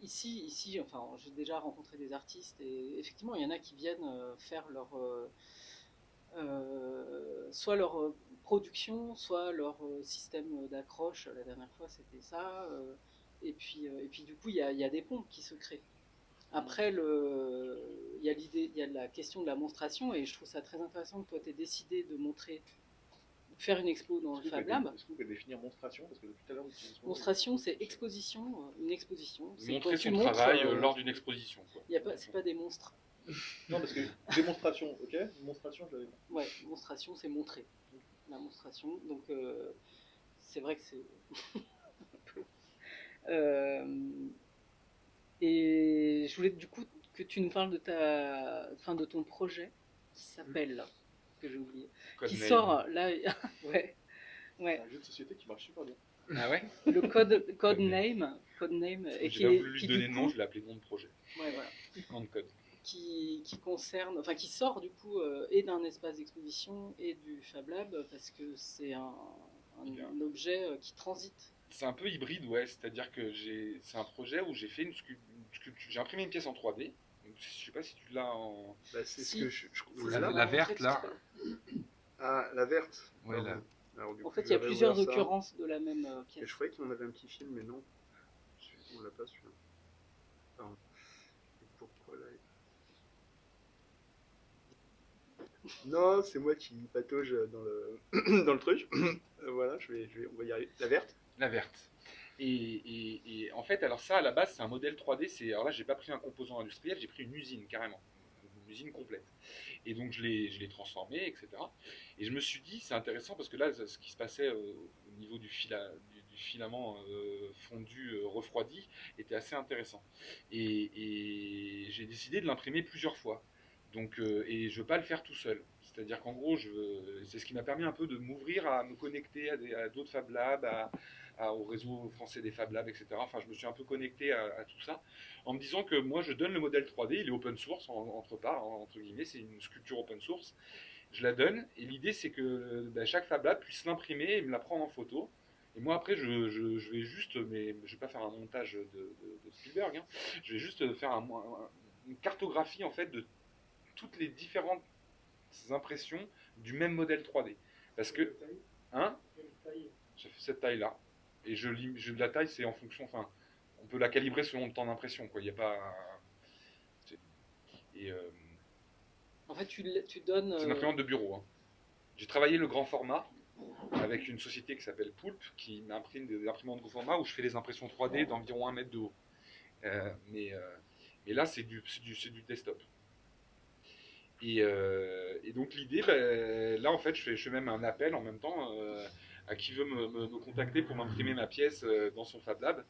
ici, enfin, j'ai déjà rencontré des artistes et effectivement, il y en a qui viennent faire soit leur production, soit leur système d'accroche. La dernière fois, c'était ça. Et puis, du coup, il y a des ponts qui se créent. Après, il y a l'idée, il y a la question de la monstration, et je trouve ça très intéressant que toi, tu aies décidé de faire une expo dans le Fab Lab. Est-ce que vous pouvez définir monstration? Parce que depuis tout à l'heure, vous utilisez Monstration, c'est exposition, une exposition. C'est montrer quand tu son montres, travail lors d'une exposition, quoi. c'est pas des monstres. Non, parce que démonstration, ok. Démonstration, je l'avais pas. Ouais, monstration, c'est montrer. La monstration. Donc, c'est vrai que c'est. Et je voulais du coup que tu nous parles de ton projet qui s'appelle, que j'ai oublié, qui Codename. sort là. Ouais, C'est ouais. un jeu de société qui marche super bien. Ah ouais. Le Codename, et J'ai pas voulu lui donner de nom, je l'ai appelé nom de projet. Ouais, voilà. Nom de code. Qui concerne, enfin qui sort du coup et d'un espace d'exposition et du Fab Lab parce que c'est un Bien. objet qui transite. C'est un peu hybride, ouais. C'est-à-dire que c'est un projet où j'ai fait une sculpture. J'ai imprimé une pièce en 3D. Donc, je sais pas si tu l'as en. Bah, c'est Si. ce que je C'est La- ça, la on verte, fait là. tout à l'heure. Ah, la verte. Ouais, Pardon. là. Alors, du En coup, fait, je il y a vais plusieurs réouvrir ça. occurrences de la même Et pièce. je croyais qu'on avait un petit film, mais non. On l'a pas celui-là. Pardon. Et pourquoi là Non, c'est moi qui patauge dans le dans le truc. Voilà, on va y arriver. La verte. La verte. Et en fait, alors ça, à la base, c'est un modèle 3D. Alors là, j'ai pas pris un composant industriel, j'ai pris une usine carrément, une usine complète. Et donc je l'ai transformé, etc. Et je me suis dit, c'est intéressant parce que là, ce qui se passait au niveau du filament fondu, refroidi, était assez intéressant. Et j'ai décidé de l'imprimer plusieurs fois. Donc, et je veux pas le faire tout seul. C'est-à-dire qu'en gros, c'est ce qui m'a permis un peu de m'ouvrir à me connecter à d'autres Fab Labs, au réseau français des Fab Labs, etc. Enfin, je me suis un peu connecté à tout ça, en me disant que moi, je donne le modèle 3D, il est open source, entre guillemets, c'est une sculpture open source. Je la donne, et l'idée, c'est que chaque Fab Lab puisse l'imprimer et me la prendre en photo. Et moi, après, je vais juste, mais je vais pas faire un montage de Spielberg, hein. Je vais juste faire une cartographie, en fait, de toutes les différentes impressions du même modèle 3D. Parce que, hein, j'ai fait cette taille-là. Et la taille, c'est en fonction, enfin, on peut la calibrer selon le temps d'impression, quoi. Il n'y a pas. Et En fait, tu donnes. c'est une imprimante de bureau, hein. J'ai travaillé le grand format avec une société qui s'appelle Poulp, qui m'imprime des imprimantes de grand format où je fais les impressions 3D d'environ 1 mètre de haut. Mais là, c'est du desktop. Et donc l'idée, là en fait, je fais même un appel en même temps à qui veut me contacter pour m'imprimer ma pièce dans son Fab Lab,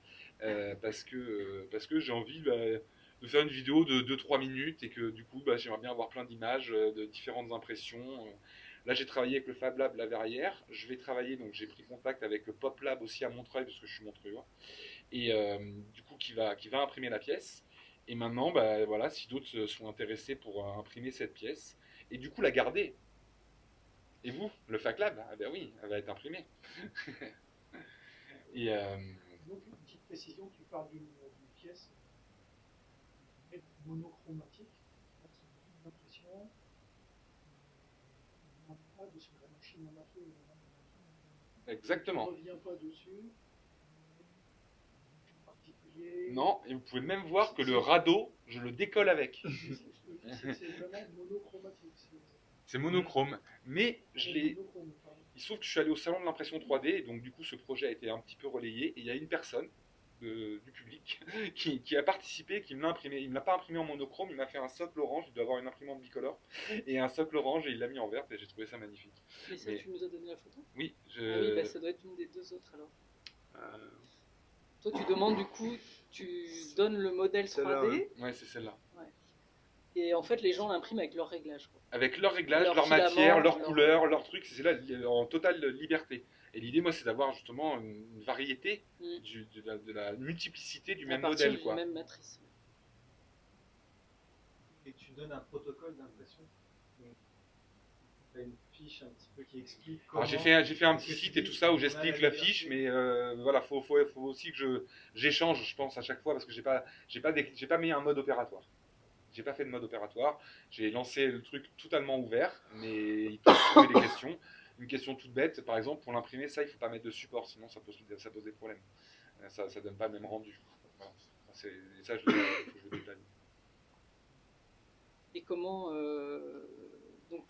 parce que j'ai envie de faire une vidéo de 2-3 minutes et que du coup, j'aimerais bien avoir plein d'images de différentes impressions. Là, j'ai travaillé avec le Fab Lab La Verrière. Je vais travailler, donc j'ai pris contact avec le Pop Lab aussi à Montreuil parce que je suis montreuillois, et du coup qui va imprimer la pièce. Et maintenant, voilà, si d'autres sont intéressés pour imprimer cette pièce, et du coup la garder. Et vous, le Fac Lab, ah ben oui, elle va être imprimée. Et Donc, une petite précision, tu parles d'une pièce monochromatique, c'est une impression, on n'a pas de ce que la machine en a fait. exactement. On ne revient pas dessus. Particulier. Non, et vous pouvez même voir que le radeau, je le décolle avec. C'est vraiment monochromatique. C'est monochrome, mais monochrome, pardon. il se trouve que je suis allé au salon de l'impression 3D, donc du coup ce projet a été un petit peu relayé, et il y a une personne du public qui a participé, qui me l'a imprimé. Il ne l'a pas imprimé en monochrome, il m'a fait un socle orange, il doit avoir une imprimante bicolore, et un socle orange, et il l'a mis en vert, et j'ai trouvé ça magnifique. Et ça, Mais- tu nous as donné la photo? Oui, Ah oui, bah, ça doit être une des deux autres alors. Euh, Toi, tu demandes du coup, tu donnes le modèle Celle-là, 3D, Ouais, c'est celle-là. et en fait, les gens l'impriment avec leur réglage, quoi. Avec leur réglage, Leur leur filament, matière, leur leur- couleur, leur truc, c'est là en totale liberté. Et l'idée, moi, c'est d'avoir justement une variété, Mm. de la multiplicité du À même partir modèle, d'une quoi. même matrice. Et tu donnes un protocole d'impression. Tu as une fiche un petit peu qui explique comment. Alors, j'ai fait un Parce petit que tu site et dis tout ça où qu'on a j'explique la la fiche, liberté. mais voilà, faut aussi que j'échange, je pense, à chaque fois, parce que j'ai pas mis un mode opératoire. J'ai pas fait de mode opératoire. J'ai lancé le truc totalement ouvert, mais il peut se trouver des questions. Une question toute bête, par exemple, pour l'imprimer, ça, il faut pas mettre de support, sinon ça pose des problèmes. Ça donne pas le même rendu. Voilà. Ça, faut que je le détaille. Et comment donc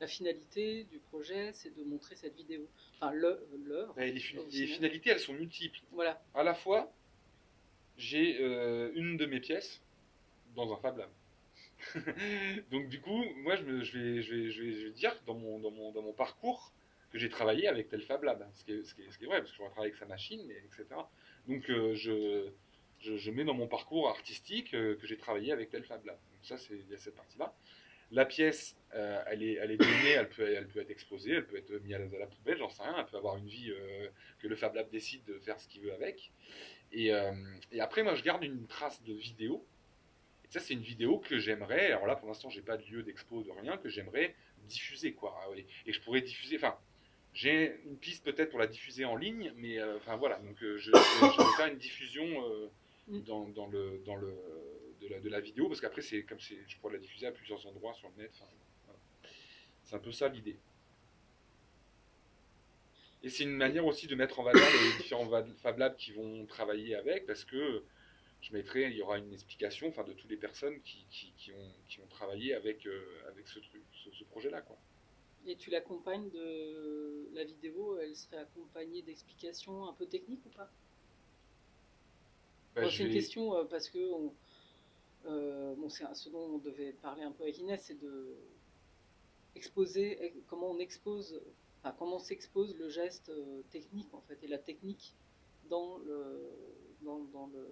la finalité du projet, c'est de montrer cette vidéo, enfin l'œuvre. Et au les final. finalités, elles sont multiples. Voilà. À la fois, j'ai une de mes pièces dans un Fab Lab. Donc du coup, moi, je vais dire dans mon parcours que j'ai travaillé avec tel Fab Lab, ce qui est vrai, parce que j'aurais travaillé avec sa machine, mais, etc. Donc je mets dans mon parcours artistique que j'ai travaillé avec tel Fab Lab. Donc ça, il y a cette partie-là. La pièce, elle est donnée, elle peut être exposée, elle peut être mise à la poubelle, j'en sais rien, elle peut avoir une vie que le Fab Lab décide de faire ce qu'il veut avec. Et après, moi, je garde une trace de vidéo. Et ça, c'est une vidéo que j'aimerais, alors là, pour l'instant, j'ai pas de lieu d'expo, de rien, que j'aimerais diffuser, quoi. Et je pourrais diffuser, enfin, j'ai une piste peut-être pour la diffuser en ligne, mais enfin voilà, donc je vais faire une diffusion de la vidéo, parce qu'après, je pourrais la diffuser à plusieurs endroits sur le net. Enfin, voilà. C'est un peu ça l'idée. Et c'est une manière aussi de mettre en valeur les différents Fab Labs qui vont travailler avec, parce que il y aura une explication, enfin, de toutes les personnes qui ont travaillé avec ce truc, ce projet-là, quoi. Et tu l'accompagnes de la vidéo, elle serait accompagnée d'explications un peu techniques ou pas? Bah, Bon, je c'est une vais- question parce que bon, ce dont on devait parler un peu avec Inès, c'est de exposer comment on expose, enfin, comment s'expose le geste technique en fait et la technique dans le dans, dans le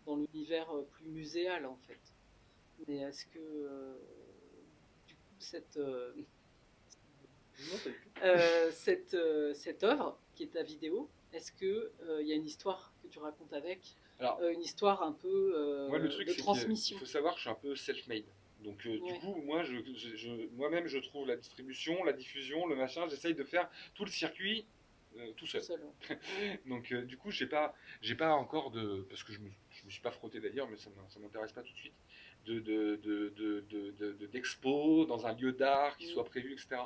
dans l'univers plus muséal en fait. Mais est-ce que du coup cette œuvre qui est ta vidéo, est-ce que il y a une histoire que tu racontes avec, Alors, une histoire un peu moi, le truc, de c'est qu'il transmission? faut savoir que je suis un peu self-made. Donc, Ouais. du coup, moi, moi-même, je trouve la distribution, la diffusion, le machin, j'essaye de faire tout le circuit tout seul. Tout seul, ouais. Donc, du coup, j'ai pas encore parce que je me suis pas frotté d'ailleurs, mais ça m'intéresse pas tout de suite, d'expo dans un lieu d'art qui soit prévu, etc.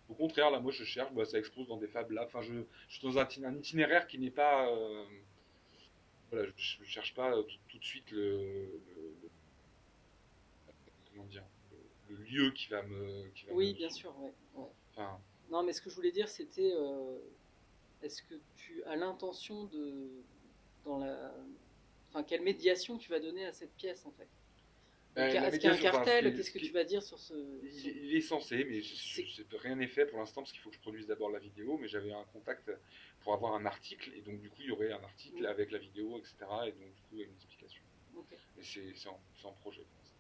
Au contraire, là, moi, je cherche, ça expose dans des Fab Labs. Enfin, je suis dans un itinéraire qui n'est pas, voilà, je cherche pas tout de suite comment dire, le lieu qui va Oui, me, bien sûr, ouais. enfin, Non, mais ce que je voulais dire, c'était est-ce que tu as l'intention dans la, enfin, quelle médiation tu vas donner à cette pièce en fait? Donc, la est-ce qu'il y a un médiation, enfin, cartel? Qu'est-ce que tu vas dire sur ce il est censé, mais rien n'est fait pour l'instant parce qu'il faut que je produise d'abord la vidéo. Mais j'avais un contact pour avoir un article, et donc du coup il y aurait un article avec la vidéo, etc. Et donc du coup il y a une explication. Ok. Et c'est en projet pour l'instant.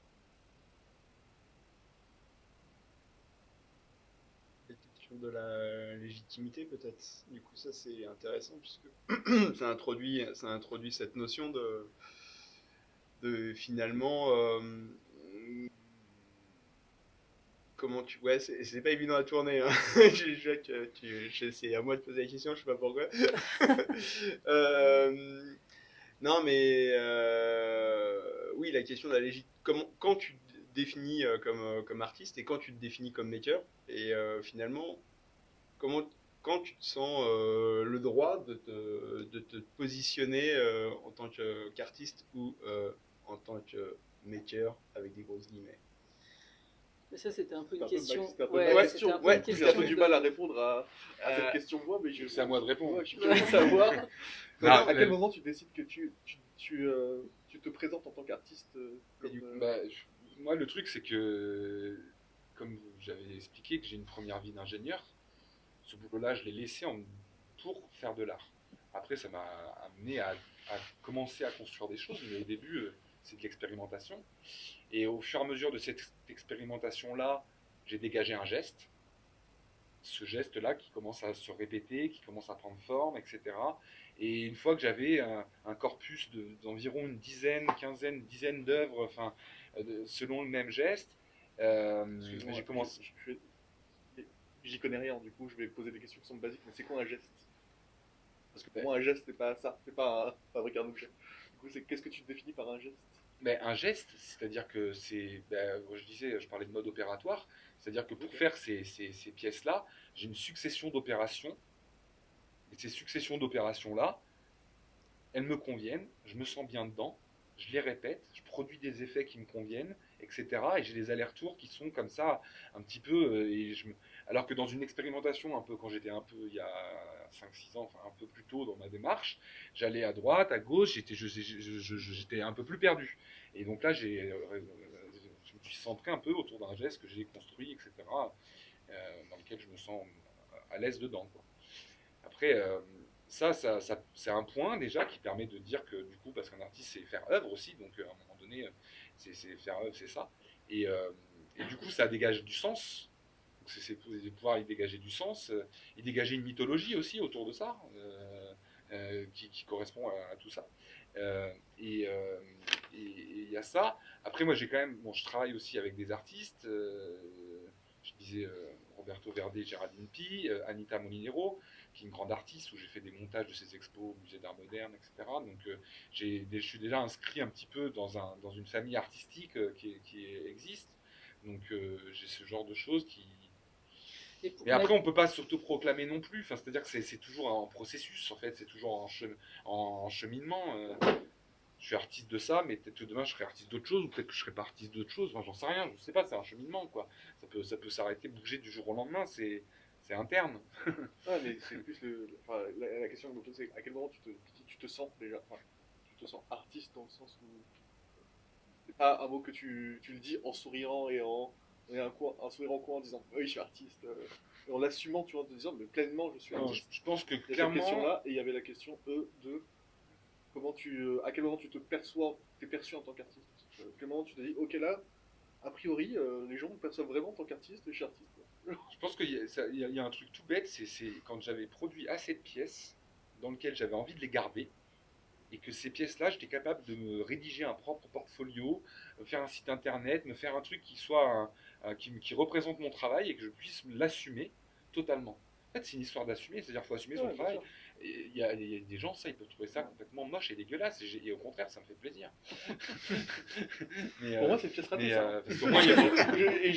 La question de la légitimité, peut-être. Du coup, ça, c'est intéressant, puisque ça introduit cette notion de finalement... comment tu... Ouais, c'est pas évident à tourner, hein. C'est à moi de poser la question, je sais pas pourquoi. Non, mais... oui, la question de la légitimité... Quand tu te définis comme artiste et quand tu te définis comme maker, et finalement, quand tu te sens le droit de te positionner en tant qu'artiste ou en tant que maker avec des grosses guillemets. Mais ça, c'était un peu une C'était un peu question. c'était un peu Ouais, ma c'était question. un peu Ouais, une J'ai question un peu du de- mal à répondre à cette Euh, question moi, mais C'est à moi de répondre. Ouais, je suis curieux de savoir. Non, À quel moment tu décides que tu te présentes en tant qu'artiste comme. Moi, le truc, c'est que, comme j'avais expliqué, que j'ai une première vie d'ingénieur, ce boulot-là, je l'ai laissé pour faire de l'art. Après, ça m'a amené à commencer à construire des choses, mais au début, c'est de l'expérimentation. Et au fur et à mesure de cette expérimentation-là, j'ai dégagé un geste. Ce geste-là qui commence à se répéter, qui commence à prendre forme, etc. Et une fois que j'avais un corpus d'environ une dizaine, quinzaine, dizaine d'œuvres, enfin, selon le même geste, Excuse-moi, j'ai commencé. j'y connais rien, du coup je vais poser des questions qui sont basiques, mais c'est quoi un geste? Parce que pour Ouais. moi un geste c'est pas ça, c'est pas fabriquer un objet. Du coup qu'est-ce que tu définis par un geste? Mais un geste, c'est-à-dire que c'est, je disais, je parlais de mode opératoire, c'est-à-dire que pour faire ces pièces-là, j'ai une succession d'opérations, et ces successions d'opérations-là, elles me conviennent, je me sens bien dedans, je les répète, je produis des effets qui me conviennent, etc. Et j'ai des allers-retours qui sont comme ça, un petit peu. Alors que dans une expérimentation, un peu quand j'étais un peu, il y a 5 6 ans, enfin un peu plus tôt dans ma démarche, j'allais à droite, à gauche, j'étais un peu plus perdu. Et donc là, je me suis centré un peu autour d'un geste que j'ai construit, etc. Dans lequel je me sens à l'aise dedans, quoi. Après, c'est un point déjà qui permet de dire que du coup, parce qu'un artiste c'est faire œuvre aussi, donc à un moment donné, c'est faire œuvre, c'est ça. Et, euh, et du coup, ça dégage du sens. Donc c'est de pouvoir y dégager du sens, y dégager une mythologie aussi autour de ça, qui correspond à tout ça. Euh, et il y a ça. Après, moi, j'ai quand même, bon, je travaille aussi avec des artistes. Je disais Roberto Verde, Géraldine Pi, Anita Molinero, qui est une grande artiste où j'ai fait des montages de ses expos au musée d'art moderne, etc. Donc je suis déjà inscrit un petit peu dans une famille artistique qui existe. Donc j'ai ce genre de choses qui. Mais après, on peut pas s'auto-proclamer non plus. Enfin, c'est-à-dire que c'est toujours un processus, en fait. C'est toujours en cheminement. Je suis artiste de ça, mais peut-être que demain je serai artiste d'autre chose, ou peut-être que je serai pas artiste d'autre chose. Enfin, j'en sais rien. Je sais pas. C'est un cheminement, quoi. Ça peut s'arrêter, bouger du jour au lendemain. C'est interne. Ouais, mais c'est plus enfin, la question que je me pose, c'est à quel moment tu te sens déjà, enfin, tu te sens artiste dans le sens où c'est pas un mot que tu le dis en souriant et un sourire en coin en disant oui je suis artiste, et en l'assumant tu vois en te disant mais pleinement je suis Non, artiste. je pense que Il y a cette clairement, question là et il y avait la question de comment à quel moment tu te perçois, t'es perçu en tant qu'artiste. À quel moment tu te dis ok là a priori les gens me perçoivent vraiment en tant qu'artiste et je suis artiste. je pense qu'il y a un truc tout bête, c'est quand j'avais produit assez de pièces dans lesquelles j'avais envie de les garder, et que ces pièces-là, j'étais capable de me rédiger un propre portfolio, faire un site internet, me faire un truc qui soit qui représente mon travail et que je puisse l'assumer totalement. En fait, c'est une histoire d'assumer, c'est-à-dire qu'il faut assumer son Ouais, bien travail. sûr. Il y a des gens, ça, ils peuvent trouver ça complètement moche et dégueulasse, et au contraire, ça me fait plaisir. mais, Pour moi c'est une pièce ratée ça. parce qu'au moins, il y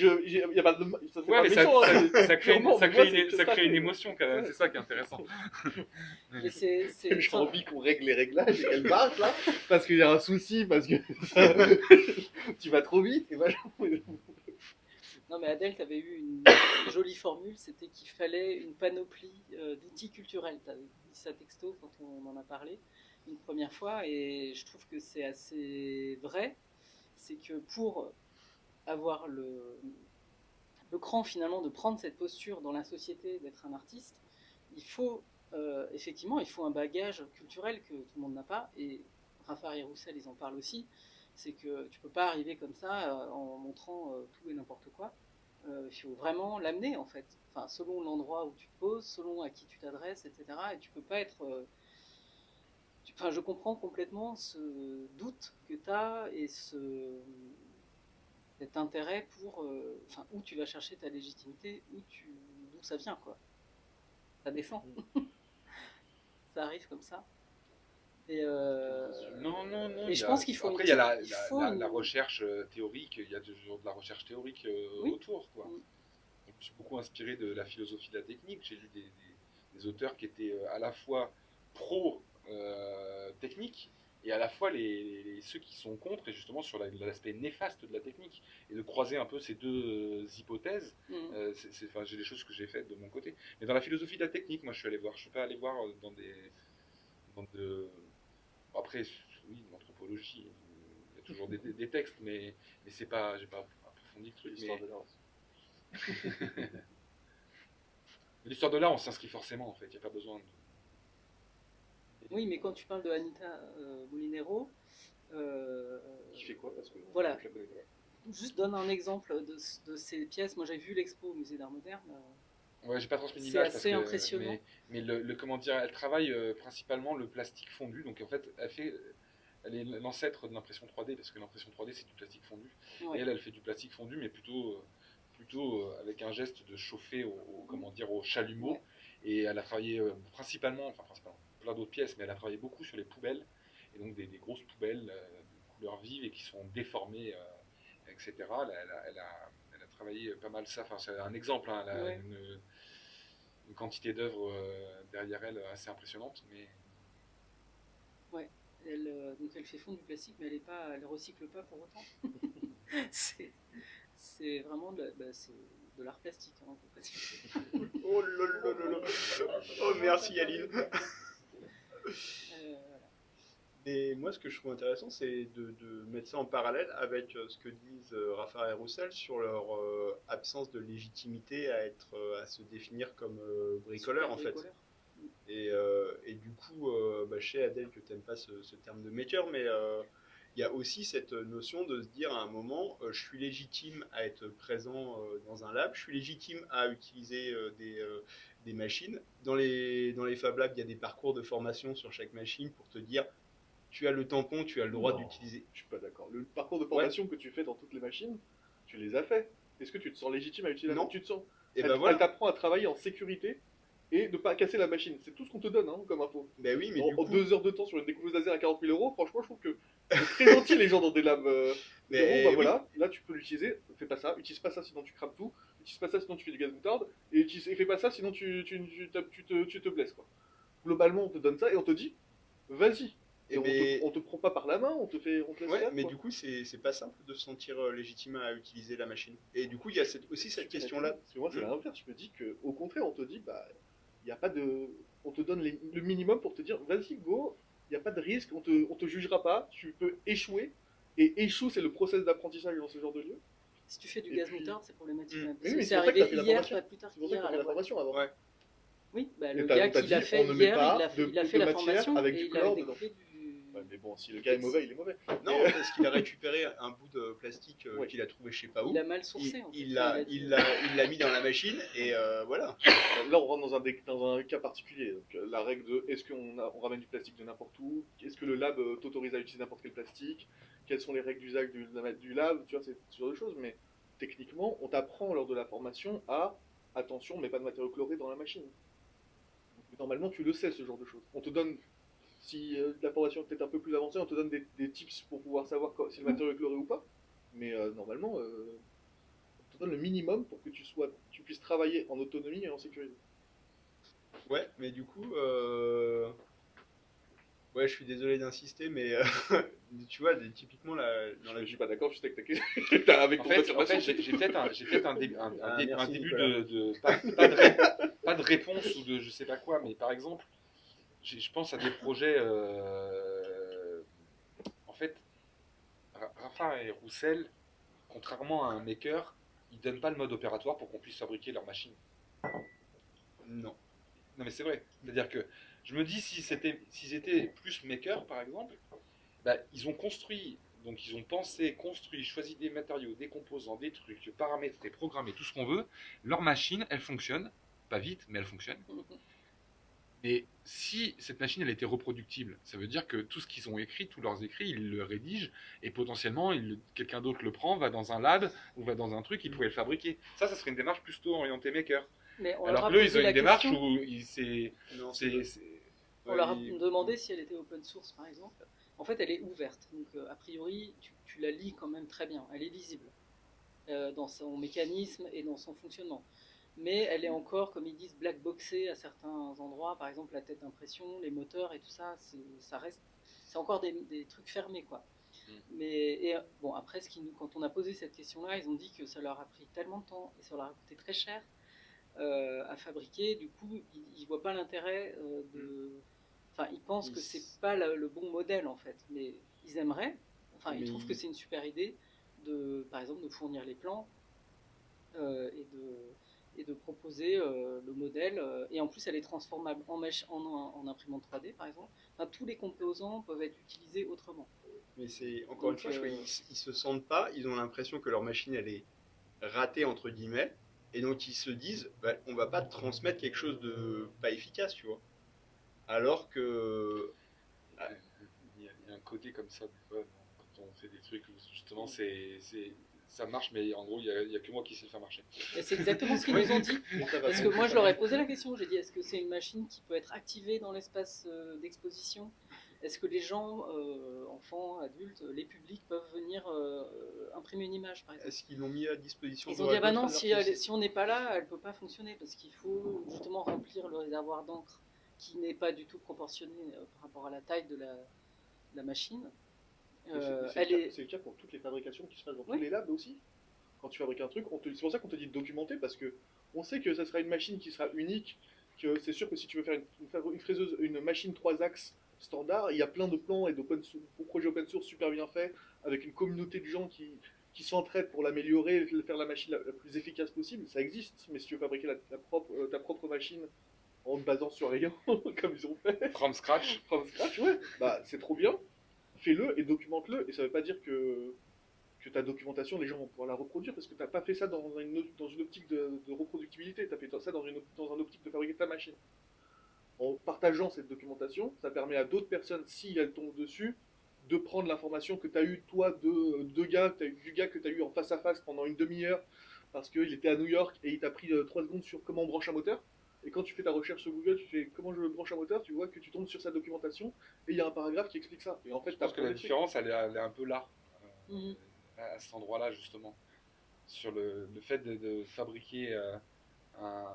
a Il y a pas de ça fait Ouais, pas mais méchant, hein, ça crée, clairement, mais moi, c'est une pièce ça crée une ratée. émotion quand même, Ouais. c'est ça qui est intéressant. Mais c'est- J'ai enfin, envie qu'on règle les réglages et qu'elle marche là, parce qu'il y a un souci, parce que tu vas trop vite. Et voilà. Non, mais Adèle, tu avais eu une jolie formule, c'était qu'il fallait une panoplie d'outils culturels. Tu avais dit ça texto quand on en a parlé une première fois, et je trouve que c'est assez vrai. C'est que pour avoir le cran finalement de prendre cette posture dans la société, d'être un artiste, il faut effectivement il faut un bagage culturel que tout le monde n'a pas, et Raphaël et Roussel ils en parlent aussi. C'est que tu peux pas arriver comme ça en montrant tout et n'importe quoi. Il faut vraiment l'amener en fait, enfin, selon l'endroit où tu te poses, selon à qui tu t'adresses, etc. Et tu peux pas être. Enfin, je comprends complètement ce doute que tu as et cet intérêt pour. Enfin, où tu vas chercher ta légitimité, d'où ça vient, quoi. Ça descend. Ça arrive comme ça. Et, Non, non, non. et je pense qu'il faut. Après, il y a la une- recherche théorique, il y a toujours de la recherche théorique Oui. autour, quoi. Mm. Donc, je suis beaucoup inspiré de la philosophie de la technique. J'ai lu des auteurs qui étaient à la fois pro-technique et à la fois ceux qui sont contre, et justement sur l'aspect néfaste de la technique, et de croiser un peu ces deux hypothèses. Enfin, j'ai des choses que j'ai faites de mon côté. Mais dans la philosophie de la technique, moi je suis allé voir, je suis pas allé voir dans de... Après, oui, l'anthropologie, il y a toujours des textes, mais c'est pas, j'ai pas approfondi le truc. L'histoire de l'art aussi. L'histoire de l'art, on s'inscrit forcément en fait, il n'y a pas besoin de... Oui, mais quand tu parles de Anita Molinero, Qui fait quoi parce que voilà. je la connais pas. Juste donne un exemple de ces pièces. Moi, j'ai vu l'expo au Musée d'Art Moderne. Ouais, j'ai pas transmis C'est l'image assez impressionnant. mais comment dire, elle travaille principalement le plastique fondu, donc en fait, elle est l'ancêtre de l'impression 3D, parce que l'impression 3D c'est du plastique fondu, Ouais. et elle fait du plastique fondu, mais plutôt avec un geste de chauffer comment dire, au chalumeau, Ouais. et elle a travaillé principalement, plein d'autres pièces, mais elle a travaillé beaucoup sur les poubelles, et donc des grosses poubelles de couleurs vives et qui sont déformées, etc. Elle a travaillé pas mal ça, enfin, c'est un exemple, hein, elle a Ouais. une quantité d'œuvres derrière elle assez impressionnante, mais Donc elle fait fondre du plastique, mais elle recycle pas pour autant. c'est vraiment c'est de l'art plastique. Hein, Oh là là là là. Oh merci Aline. voilà. Et moi, ce que je trouve intéressant, c'est de mettre ça en parallèle avec ce que disent Raphaël et Roussel sur leur absence de légitimité à se définir comme bricoleur, en fait. Bricoleur. Et du coup, je sais Adèle que tu n'aimes pas ce terme de maker, mais il y a aussi cette notion de se dire à un moment, je suis légitime à être présent dans un lab, je suis légitime à utiliser des machines. Dans les Fab Labs, il y a des parcours de formation sur chaque machine pour te dire, tu as le tampon, tu as le droit Non, d'utiliser. Je suis pas d'accord. Le parcours de formation que tu fais dans toutes les machines, tu les as fait. Est-ce que tu te sens légitime à utiliser la Non. machine? Tu te sens. Et Elle, ben voilà. elle t'apprend à travailler en sécurité et de pas casser la machine. C'est tout ce qu'on te donne comme info. Ben oui, mais En du coup, 2 heures de temps sur une découpeuse laser à 40 000 euros, franchement, je trouve que c'est très gentil les gens dans des labs. Mais Bon, oui. voilà, là tu peux l'utiliser, fais pas ça, utilise pas ça sinon tu crames tout, utilise pas ça sinon tu fais du gaz moutarde, et fais pas ça sinon tu te blesses quoi. Globalement, on te donne ça et on te dit, vas-y. Et on te prend pas par la main, on te laisse Ouais, faire, mais quoi. du coup, c'est pas simple de se sentir légitime à utiliser la machine. Et du coup, il y a aussi cette question-là. Parce que moi, c'est l'inverse. Je me dis qu'au contraire, on te dit, bah, il y a pas de. On te donne le minimum pour te dire, vas-y, go, il n'y a pas de risque, on te jugera pas, tu peux échouer. Et échoue, c'est le process d'apprentissage dans ce genre de lieu. Si tu fais du Et gaz puis- moutarde, c'est problématique. Mm. Même. Oui, mais C'est c'est pour ça que arrivé t'as fait la hier, formation. pas plus tard C'est pour ça qu'hier. qu'on fait la formation avant. Ouais. Oui, Et le t'as gars qui l'a dit, fait on ne met hier, pas il a de fait la matière formation avec et du il a chlore découpé du... Ouais, mais bon, si le gars est mauvais, il est mauvais. Non, parce qu'il a récupéré un bout de plastique Ouais. qu'il a trouvé je sais pas où. Il a mal sourcé. en fait. Il l'a mis dans la machine et voilà. Là, on rentre dans un cas particulier. Donc, la règle de est-ce on ramène du plastique de n'importe où? Est-ce que le lab t'autorise à utiliser n'importe quel plastique? Quelles sont les règles d'usage du lab? Tu vois, c'est ce genre de choses. Mais techniquement, on t'apprend lors de la formation à attention, mais pas de matériaux chlorés dans la machine. Donc, normalement, tu le sais, ce genre de choses. On te donne, si la formation est peut-être un peu plus avancée, on te donne des tips pour pouvoir savoir si le matériau est chloré ou pas. Mais normalement, on te donne le minimum pour que tu puisses travailler en autonomie et en sécurité. Ouais, mais du coup, ouais, je suis désolé d'insister, mais tu vois, typiquement Je suis pas d'accord juste avec ta question. Avec en ton fait, affirmation. j'ai peut-être un début merci, début Nicolas. pas de réponse ou de je sais pas quoi, mais par exemple, je pense à des projets. En fait, Rafa et Roussel, contrairement à un maker, ils donnent pas le mode opératoire pour qu'on puisse fabriquer leur machine. Non. Non mais c'est vrai. C'est-à-dire que je me dis s'ils étaient plus makers par exemple, bah, ils ont construit, donc ils ont pensé, construit, choisi des matériaux, des composants, des trucs, paramétré, programmé, tout ce qu'on veut. Leur machine, elle fonctionne, pas vite, mais elle fonctionne. Et si cette machine elle était reproductible, ça veut dire que tout ce qu'ils ont écrit, tous leurs écrits, ils le rédigent et potentiellement quelqu'un d'autre le prend, va dans un lab ou va dans un truc, il pourrait le fabriquer. Ça serait une démarche plutôt orientée maker. Mais on Alors leur a que eux, ils posé ont une la démarche question. où Non, On leur a demandé si elle était open source, par exemple. En fait, elle est ouverte. Donc, a priori, tu la lis quand même très bien. Elle est lisible dans son mécanisme et dans son fonctionnement. mais elle est encore, comme ils disent, black-boxée à certains endroits, par exemple la tête d'impression, les moteurs et tout ça, ça reste, c'est encore des trucs fermés, quoi. Bon, après, quand on a posé cette question-là, ils ont dit que ça leur a pris tellement de temps et ça leur a coûté très cher à fabriquer. Du coup, ils voient pas l'intérêt Enfin, ils pensent que c'est pas le bon modèle en fait, mais ils aimeraient. Enfin, ils trouvent que c'est une super idée par exemple, de fournir les plans et de proposer le modèle. Et en plus, elle est transformable en imprimante 3D, par exemple. Enfin, tous les composants peuvent être utilisés autrement. Mais c'est encore une fois, ils se sentent pas, ils ont l'impression que leur machine elle est ratée entre guillemets, et donc ils se disent, bah, on va pas transmettre quelque chose de pas efficace, tu vois. Alors que Il y a un côté comme ça, des fois, quand on fait des trucs où justement ça marche, mais en gros, il y a que moi qui sais le faire marcher. Et c'est exactement ce qu'ils nous ont dit. Parce que moi, je leur ai posé la question. J'ai dit, est-ce que c'est une machine qui peut être activée dans l'espace d'exposition? Est-ce que les gens, enfants, adultes, les publics peuvent venir imprimer une image, par exemple? est-ce qu'ils l'ont mis à disposition? Ils ont dit, ah bah non, si on n'est pas là, elle peut pas fonctionner parce qu'il faut justement remplir le réservoir d'encre qui n'est pas du tout proportionné par rapport à la taille de la machine. C'est le cas pour toutes les fabrications qui se passent dans tous les labs aussi. Quand tu fabriques un truc, c'est pour ça qu'on te dit de documenter, parce que on sait que ça sera une machine qui sera unique, que c'est sûr que si tu veux faire une fraiseuse, une machine 3 axes standard, il y a plein de plans et de projets open source super bien faits, avec une communauté de gens qui s'entraident pour l'améliorer, faire la machine la plus efficace possible. Ça existe, mais si tu veux fabriquer ta propre machine en te basant sur rien, comme ils ont fait. From scratch. From scratch, ouais. Bah, c'est trop bien. Fais-le et documente-le. Et ça veut pas dire que ta documentation, les gens vont pouvoir la reproduire parce que t'as pas fait ça dans une optique de reproductibilité. T'as fait ça dans une optique de fabriquer ta machine. En partageant cette documentation, ça permet à d'autres personnes, si elles tombent dessus, de prendre l'information que t'as eu, toi, du gars que t'as eu en face à face pendant une demi-heure parce qu'il était à New York et il t'a pris 3 secondes sur comment on branche un moteur. Et quand tu fais ta recherche sur Google, tu fais comment je branche un moteur, tu vois que tu tombes sur sa documentation et il y a un paragraphe qui explique ça. Et en fait, je pense que la différence, elle est un peu là, à cet endroit-là, justement. Sur le fait de fabriquer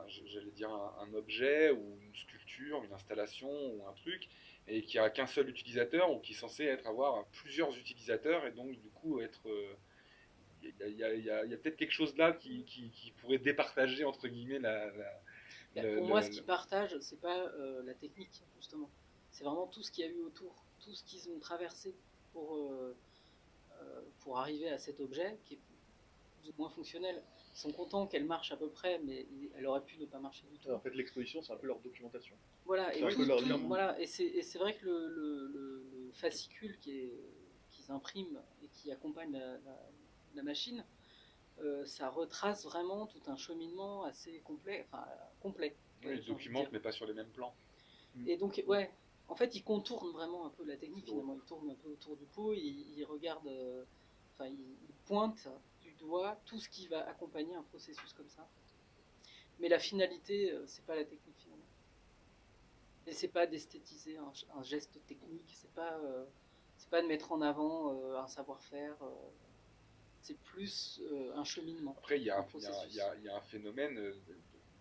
j'allais dire un objet ou une sculpture, une installation ou un truc, et qui a qu'un seul utilisateur ou qui est censé avoir plusieurs utilisateurs et donc du coup être il y a peut-être quelque chose là qui pourrait départager entre guillemets pour moi, ce qu'ils partagent, c'est pas la technique, justement. C'est vraiment tout ce qu'il y a eu autour, tout ce qu'ils ont traversé pour arriver à cet objet qui est plus ou moins fonctionnel. Ils sont contents qu'elle marche à peu près, mais elle aurait pu ne pas marcher du tout. En fait, l'exposition, c'est un peu leur documentation. Voilà, et c'est vrai que le fascicule qu'ils impriment et qui accompagne la machine, ça retrace vraiment tout un cheminement assez complet. Oui, ils documentent, mais pas sur les mêmes plans. Et donc, ouais, en fait, ils contournent vraiment un peu la technique, finalement. Ils tournent un peu autour du pot, ils regardent, ils pointent du doigt tout ce qui va accompagner un processus comme ça. Mais la finalité, c'est pas la technique, finalement. Et c'est pas d'esthétiser un geste technique, c'est pas de mettre en avant un savoir-faire. C'est plus un cheminement. Après, il y a un phénomène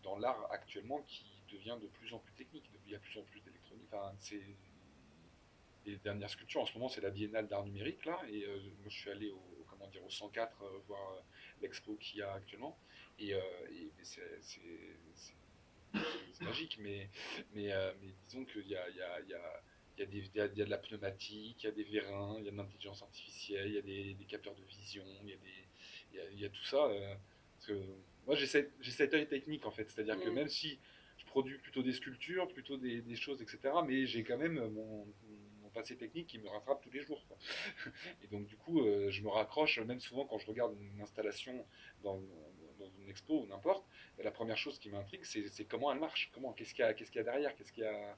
dans l'art actuellement qui devient de plus en plus technique. Il y a de plus en plus d'électronique. Enfin, les dernières sculptures, en ce moment, c'est la Biennale d'art numérique, là. Et moi, je suis allé au 104 voir l'expo qu'il y a actuellement. Et c'est magique, mais disons qu'il y a il y a de la pneumatique, il y a des vérins, il y a de l'intelligence artificielle, il y a des capteurs de vision, il y a tout ça. Parce que moi, j'ai cet œil technique, en fait. C'est-à-dire que même si je produis plutôt des sculptures, plutôt des choses, etc., mais j'ai quand même mon passé technique qui me rattrape tous les jours, quoi. Et donc, du coup, je me raccroche, même souvent quand je regarde une installation dans une expo ou n'importe, la première chose qui m'intrigue, c'est comment elle marche, qu'est-ce qu'il y a derrière, qu'est-ce qu'il y a...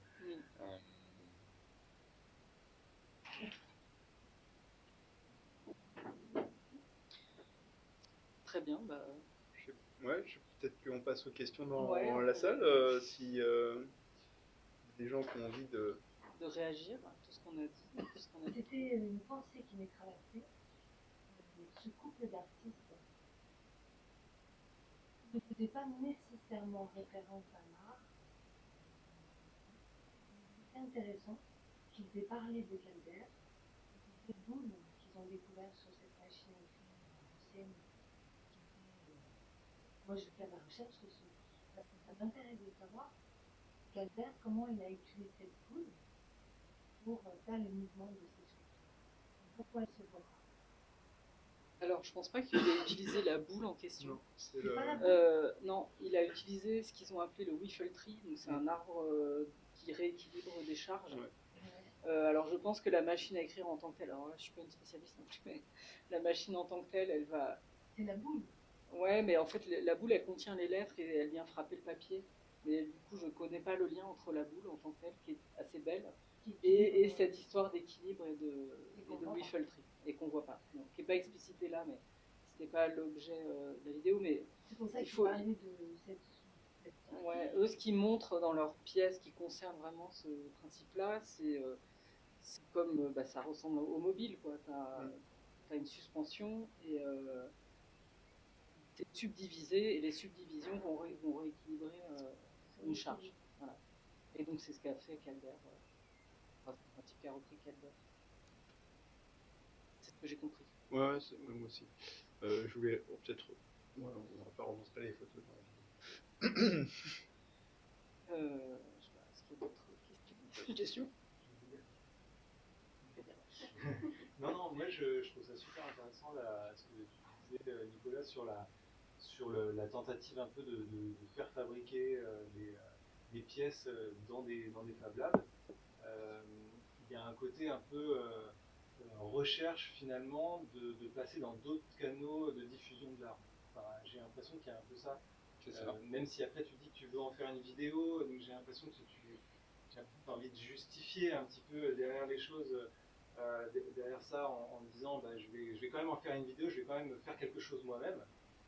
Très bien. Peut-être qu'on passe aux questions dans la salle, si des gens qui ont envie de réagir à tout ce qu'on a dit. C'était une pensée qui m'est traversée. Ce couple d'artistes ne faisait pas nécessairement référence à l'art. C'est intéressant qu'ils aient parlé de Calder, cette boule qu'ils ont découvert sur cette machine à écrire ancienne. Moi, je fais la recherche dessus, parce que ça m'intéresse de savoir Calder, comment il a utilisé cette boule pour faire le mouvement de ses sculptures. Pourquoi elle se voit pas? Alors, je pense pas qu'il ait utilisé la boule en question. Non, c'est C'est pas la le. boule. Non, il a utilisé ce qu'ils ont appelé le Wiffle Tree, donc c'est un arbre qui rééquilibre des charges. Ouais. Alors je pense que la machine à écrire en tant que telle, alors là je suis pas une spécialiste non plus, mais la machine en tant que telle, elle va... C'est la boule. Ouais, mais en fait la boule elle contient les lettres et elle vient frapper le papier. Mais du coup je connais pas le lien entre la boule en tant que telle, qui est assez belle, et cette histoire d'équilibre et de Wiffle Tree, et qu'on voit pas. Donc, qui est pas explicité là, mais c'était pas l'objet de la vidéo, mais C'est pour ça il qu'il faut- faut parler de cette... ouais, eux, ce qu'ils montrent dans leurs pièces qui concernent vraiment ce principe-là, c'est comme ça ressemble au mobile, quoi. T'as une suspension et c'est subdivisé, et les subdivisions vont rééquilibrer une charge. Voilà. Et donc c'est ce qu'a fait Calder. Enfin, c'est le principe qu'a repris Calder. C'est ce que j'ai compris. Ouais, moi aussi. Je voulais peut-être. Ouais, on va pas remontrer les photos. Je sais pas, est-ce qu'il y a d'autres questions? Non, moi je trouve ça super intéressant là, ce que tu disais, Nicolas, sur la tentative un peu de faire fabriquer des pièces dans des Fab Labs. Il y a un côté un peu recherche finalement de passer dans d'autres canaux de diffusion de l'art. Enfin, j'ai l'impression qu'il y a un peu ça. C'est ça. Même si après tu dis que tu veux en faire une vidéo, donc j'ai l'impression que tu as envie de justifier un petit peu derrière les choses, derrière ça, en disant je vais quand même en faire une vidéo, je vais quand même faire quelque chose moi-même.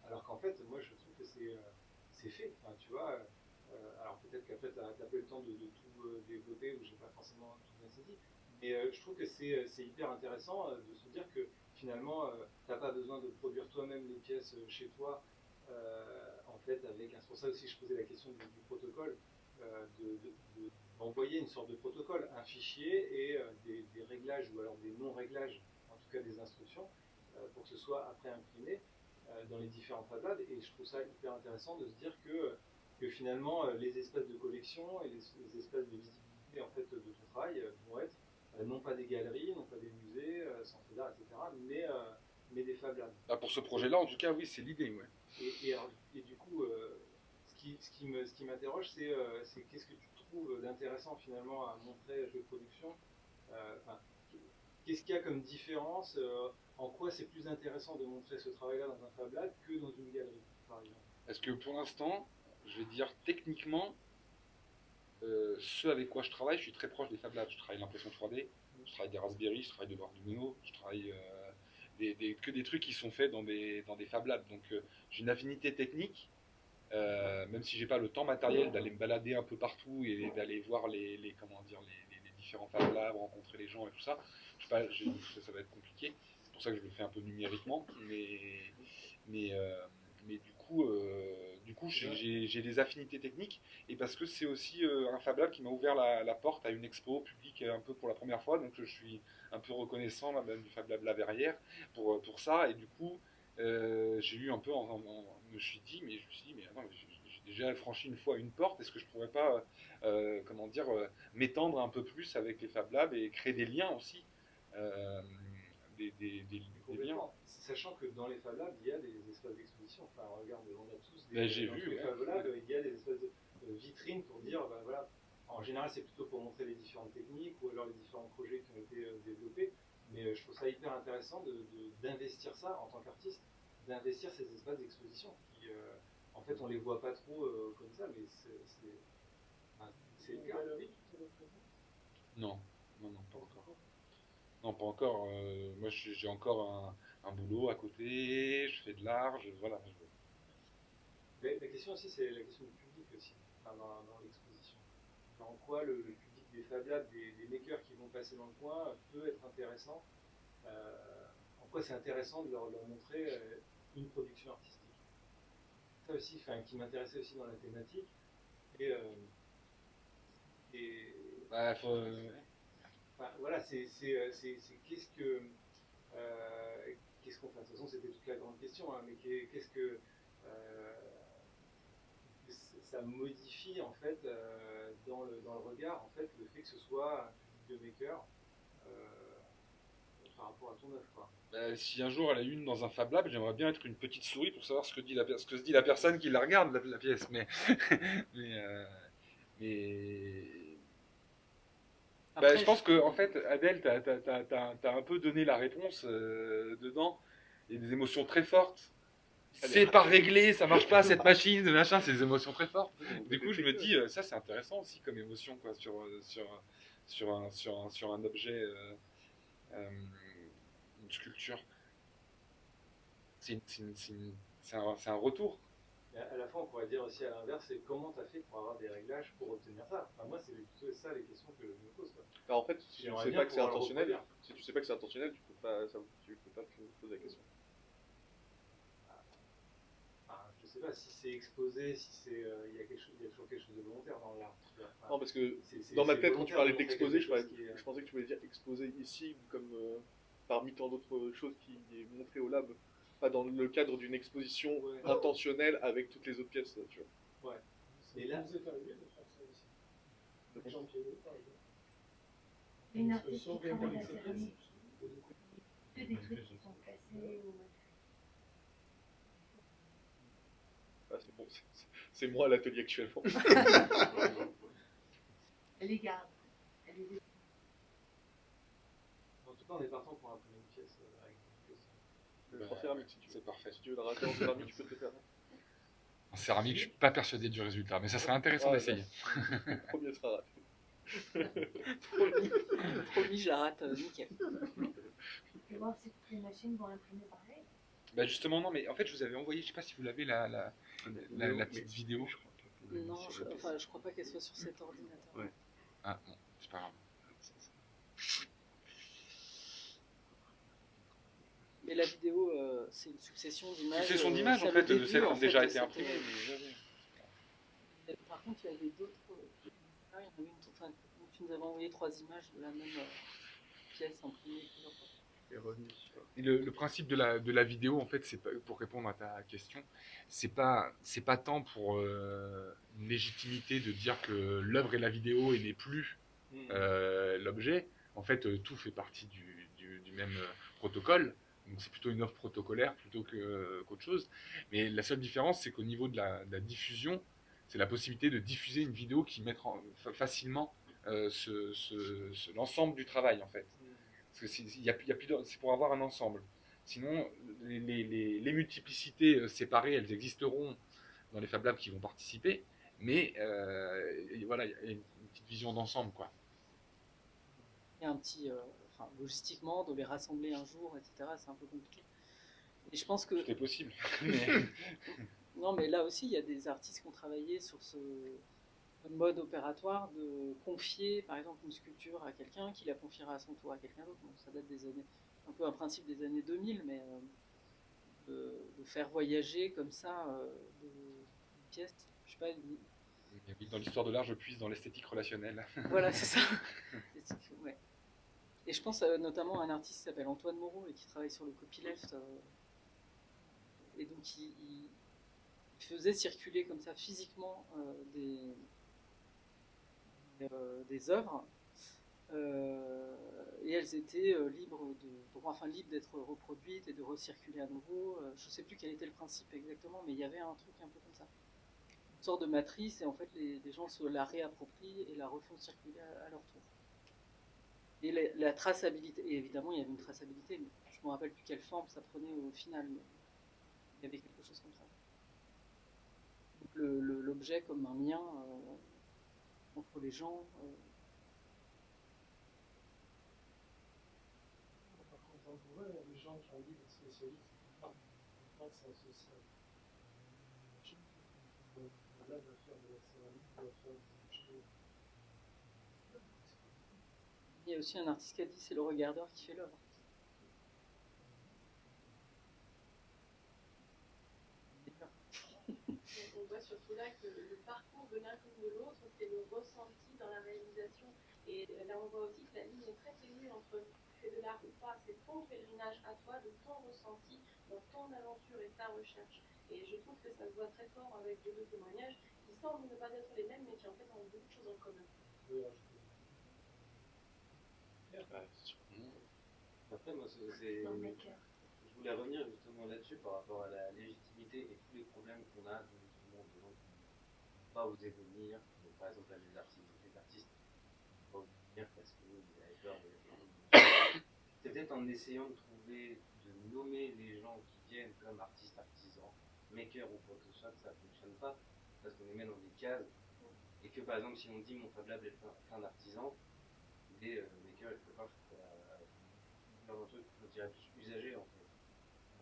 Alors qu'en fait, moi je trouve que c'est fait. Enfin, tu vois, alors peut-être qu'après tu n'as pas eu le temps de tout développer, ou j'ai pas forcément tout bien saisi. Mais je trouve que c'est hyper intéressant de se dire que finalement, tu n'as pas besoin de produire toi-même les pièces chez toi. En fait, c'est pour ça aussi que je posais la question du protocole, d'envoyer une sorte de protocole, un fichier et des réglages, ou alors des non-réglages, en tout cas des instructions, pour que ce soit après imprimé dans les différents Fab Labs. Et je trouve ça hyper intéressant de se dire que finalement, les espaces de collection et les espaces de visibilité en fait, de ton travail vont être non pas des galeries, non pas des musées, centres d'art, etc., mais des Fab Labs. Pour ce projet-là, en tout cas, oui, c'est l'idée, ouais. Et du coup, ce qui m'interroge, c'est qu'est-ce que tu trouves d'intéressant finalement à montrer de production. Qu'est-ce qu'il y a comme différence, en quoi c'est plus intéressant de montrer ce travail-là dans un Fab Lab que dans une galerie, par exemple? Est-ce que pour l'instant, je vais dire techniquement, ce avec quoi je travaille, je suis très proche des Fab Labs. Je travaille l'impression 3D, je travaille des Raspberry, je travaille de l'Arduino, je travaille que des trucs qui sont faits dans des Fab Labs. Donc j'ai une affinité technique, même si j'ai pas le temps matériel d'aller me balader un peu partout et d'aller voir les différents Fab Labs, rencontrer les gens et tout ça. Je sais pas, ça va être compliqué. C'est pour ça que je le fais un peu numériquement, mais du coup j'ai des affinités techniques, et parce que c'est aussi un Fab Lab qui m'a ouvert la porte à une expo publique un peu pour la première fois, donc je suis un peu reconnaissant même du Fab Lab La Verrière pour ça, et du coup j'ai eu un peu, je me suis dit mais attends, j'ai déjà franchi une fois une porte, est-ce que je pourrais pas m'étendre un peu plus avec les Fab Labs et créer des liens aussi, des liens. Complètement. Sachant que dans les Fab Labs, il y a des espaces d'exposition. Enfin, regarde, on a tous J'ai dans vu, tous les ouais. Fab Labs, il y a des espaces de vitrines pour dire, voilà, en général, c'est plutôt pour montrer les différentes techniques ou alors les différents projets qui ont été développés. Mais je trouve ça hyper intéressant d'investir ça en tant qu'artiste, d'investir ces espaces d'exposition qui, en fait, on les voit pas trop comme ça, mais c'est le cas. Non, pas encore. Non, pas encore. Moi, j'ai encore un boulot à côté, je fais de l'art, voilà. Mais la question aussi, c'est la question du public aussi, dans l'exposition. En quoi le public des Fab Labs, des makers qui vont passer dans le coin, peut être intéressant. En quoi c'est intéressant de leur montrer une production artistique. ça aussi, enfin, qui m'intéressait aussi dans la thématique. Et, et Bah, enfin, voilà, c'est qu'est-ce que qu'est-ce qu'on fait. De toute façon, c'était toute la grande question, hein, mais qu'est-ce que ça modifie en fait dans le regard, en fait, le fait que ce soit un videomaker par rapport à ton œuvre, quoi. bah, si un jour elle a une dans un Fab Lab, j'aimerais bien être une petite souris pour savoir ce que se dit la personne qui la regarde, la pièce. Mais, mais, mais bah, Après, je pense que en fait, Adèle, t'as un peu donné la réponse dedans. Il y a des émotions très fortes. C'est pas réglé, ça marche pas cette machine, machin, c'est des émotions très fortes. Du coup, je me dis, ça c'est intéressant aussi comme émotion, quoi, sur un objet, une sculpture. C'est un retour. Mais à la fois, on pourrait dire aussi à l'inverse, c'est comment tu as fait pour avoir des réglages pour obtenir ça. Enfin, moi, c'est plutôt ça les questions que je me pose, quoi. Alors en fait, si tu J'aimerais sais bien pas que c'est pouvoir le intentionnel, reproduire. si tu sais pas que c'est intentionnel, tu peux pas te poser la question. Enfin, je sais pas si c'est exposé, si c'est il y a toujours quelque chose de volontaire dans l'art. Enfin, Non, parce que c'est dans ma tête, quand tu volontaire parlais de montrer d'exposer, quelque chose qui est- je pensais que tu voulais dire exposer ici, comme parmi tant d'autres choses qui est montré au lab, pas dans le cadre d'une exposition Ouais. intentionnelle avec toutes les autres pièces, tu vois. Ouais. Et Et là, là, vous êtes arrivé de faire ça aussi. Avec Jean Piedot, par exemple. Une artiste qui Exposition travaille la avec cette céramique, pièce. que des trucs qui sont cassés ou mal Ah, c'est bon, c'est moi à l'atelier actuellement. Elle les garde. Elle les en tout cas, on est partant pour imprimer une pièce avec une pièce. En céramique, si tu veux. C'est parfait. Si tu veux la rater en céramique, tu peux te le faire. En céramique, je suis pas persuadé du résultat, mais ça serait intéressant Ouais, d'essayer. Le premier sera raté. promis, je la rate nickel. Et voir si toutes les machines vont imprimer pareil. Bah justement, non, mais en fait, je vous avais envoyé, je sais pas si vous l'avez, la petite vidéo. Non, je crois pas qu'elle soit sur cet ordinateur. Ouais. Ah, bon, c'est pas grave. Mais la vidéo, c'est une succession d'images. Succession d'images, c'est en le fait, de début, celles qui en ont fait, déjà de été cette- imprimées. Par contre, il y avait d'autres. Ah, il y en avait une. Enfin, tu nous avais envoyé 3 images de la même pièce imprimée plusieurs fois. Et revenu. Et le principe de la vidéo, en fait, c'est pas, pour répondre à ta question, c'est pas tant pour une légitimité de dire que l'œuvre est la vidéo et n'est plus l'objet. En fait, tout fait partie du même protocole. Donc c'est plutôt une offre protocolaire plutôt qu'autre chose. Mais la seule différence, c'est qu'au niveau de la diffusion, c'est la possibilité de diffuser une vidéo qui mettra facilement l'ensemble du travail, en fait. Parce que c'est pour avoir un ensemble. Sinon, les multiplicités séparées, elles existeront dans les Fab Labs qui vont participer, mais voilà, il y a une petite vision d'ensemble, quoi. Il y a un petit. Enfin, logistiquement, de les rassembler un jour, etc., c'est un peu compliqué. Et je pense que. Tout est possible. Mais... Non, mais là aussi, il y a des artistes qui ont travaillé sur ce mode opératoire de confier, par exemple, une sculpture à quelqu'un qui la confiera à son tour à quelqu'un d'autre. Donc, ça date des années, un peu un principe des années 2000, mais de faire voyager comme ça une pièce, je sais pas, Dans l'histoire de l'art, je puise dans l'esthétique relationnelle. voilà, c'est ça. Ouais. Et je pense notamment à un artiste qui s'appelle Antoine Moreau et qui travaille sur le copyleft. Et donc, il faisait circuler comme ça physiquement des œuvres et elles étaient libres d'être reproduites et de recirculer à nouveau. Je ne sais plus quel était le principe exactement, mais il y avait un truc un peu comme ça. Une sorte de matrice et en fait les gens se la réapproprient et la refont circuler à leur tour. Et la traçabilité, et évidemment il y avait une traçabilité, mais je ne me rappelle plus quelle forme ça prenait au final, mais il y avait quelque chose comme ça. Donc l'objet comme un lien entre les gens. Par contre, on pourrait, les gens qui ont dit des spécialistes, pas que ça associe à une machine, là, doit faire de la céramique, doit faire des objets. Il y a aussi un artiste qui a dit c'est le regardeur qui fait l'œuvre. surtout là que le parcours de l'un comme de l'autre, c'est le ressenti dans la réalisation. Et là, on voit aussi que la ligne est très ténue entre tu fais de l'art ou pas, c'est ton pèlerinage à toi, de ton ressenti, dans ton aventure et ta recherche. Et je trouve que ça se voit très fort avec les deux témoignages qui semblent ne pas être les mêmes, mais qui en fait ont beaucoup de choses en commun. Oui, rajouter. Après, moi, Dans le maker. je voulais revenir justement là-dessus par rapport à la légitimité et tous les problèmes qu'on a dans ce monde, des gens qui n'ont pas osé venir, donc, par exemple là, les artistes n'ont pas osé venir parce qu'ils avaient peur de... C'est peut-être en essayant de trouver, de nommer les gens qui viennent comme artistes, artisans, makers ou quoi que ce soit, que ça ne fonctionne pas, parce qu'on les met dans des cases, et que par exemple si on dit mon Fab Lab est plein d'artisans, les makers, quelque part, dans un truc, je dirais plus usagé en fait.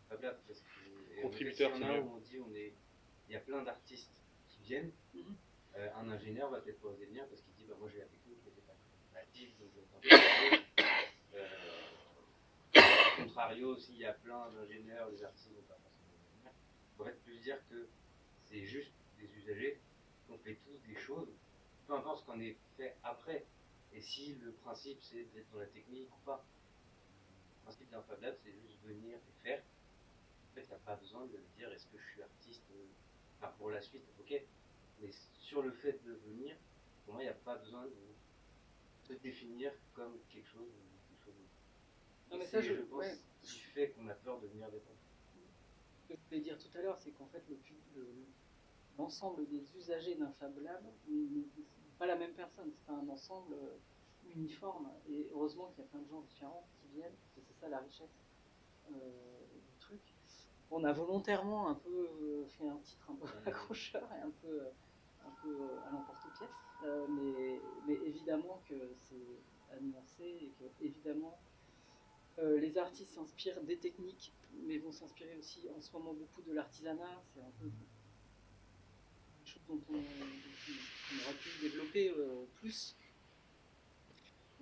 Fab Lab, parce que Contributeur, si on a un, on dit il y a plein d'artistes qui viennent, un ingénieur va peut-être pas oser venir parce qu'il dit bah moi j'ai la technique, mais j'ai pas créatif, donc je vais a contrario, s'il y a plein d'ingénieurs, les artistes vont pas forcément venir. En fait, plus dire que c'est juste des usagers, qu'on fait tous des choses, peu importe ce qu'on ait fait après. Et si le principe c'est d'être dans la technique ou pas, le principe d'un Fab Lab c'est juste venir et faire. En fait, il n'y a pas besoin de dire est-ce que je suis artiste, enfin pour la suite, ok. Mais sur le fait de venir, pour moi, il n'y a pas besoin de se définir comme quelque chose d'autre. Non, mais Et ça, c'est, je pense, ouais. ce qui fait qu'on a peur de venir des temps. Ce que je voulais dire tout à l'heure, c'est qu'en fait, l'ensemble des usagers d'un Fab Lab n'est pas la même personne. C'est pas un ensemble uniforme. Et heureusement qu'il y a plein de gens différents qui viennent. Et c'est ça la richesse du truc. On a volontairement un peu fait un titre un peu accrocheur et un peu à l'emporte-pièce. Mais évidemment que c'est à nuancer et que évidemment les artistes s'inspirent des techniques, mais vont s'inspirer aussi en ce moment beaucoup de l'artisanat. C'est un peu des choses dont on aurait pu développer plus.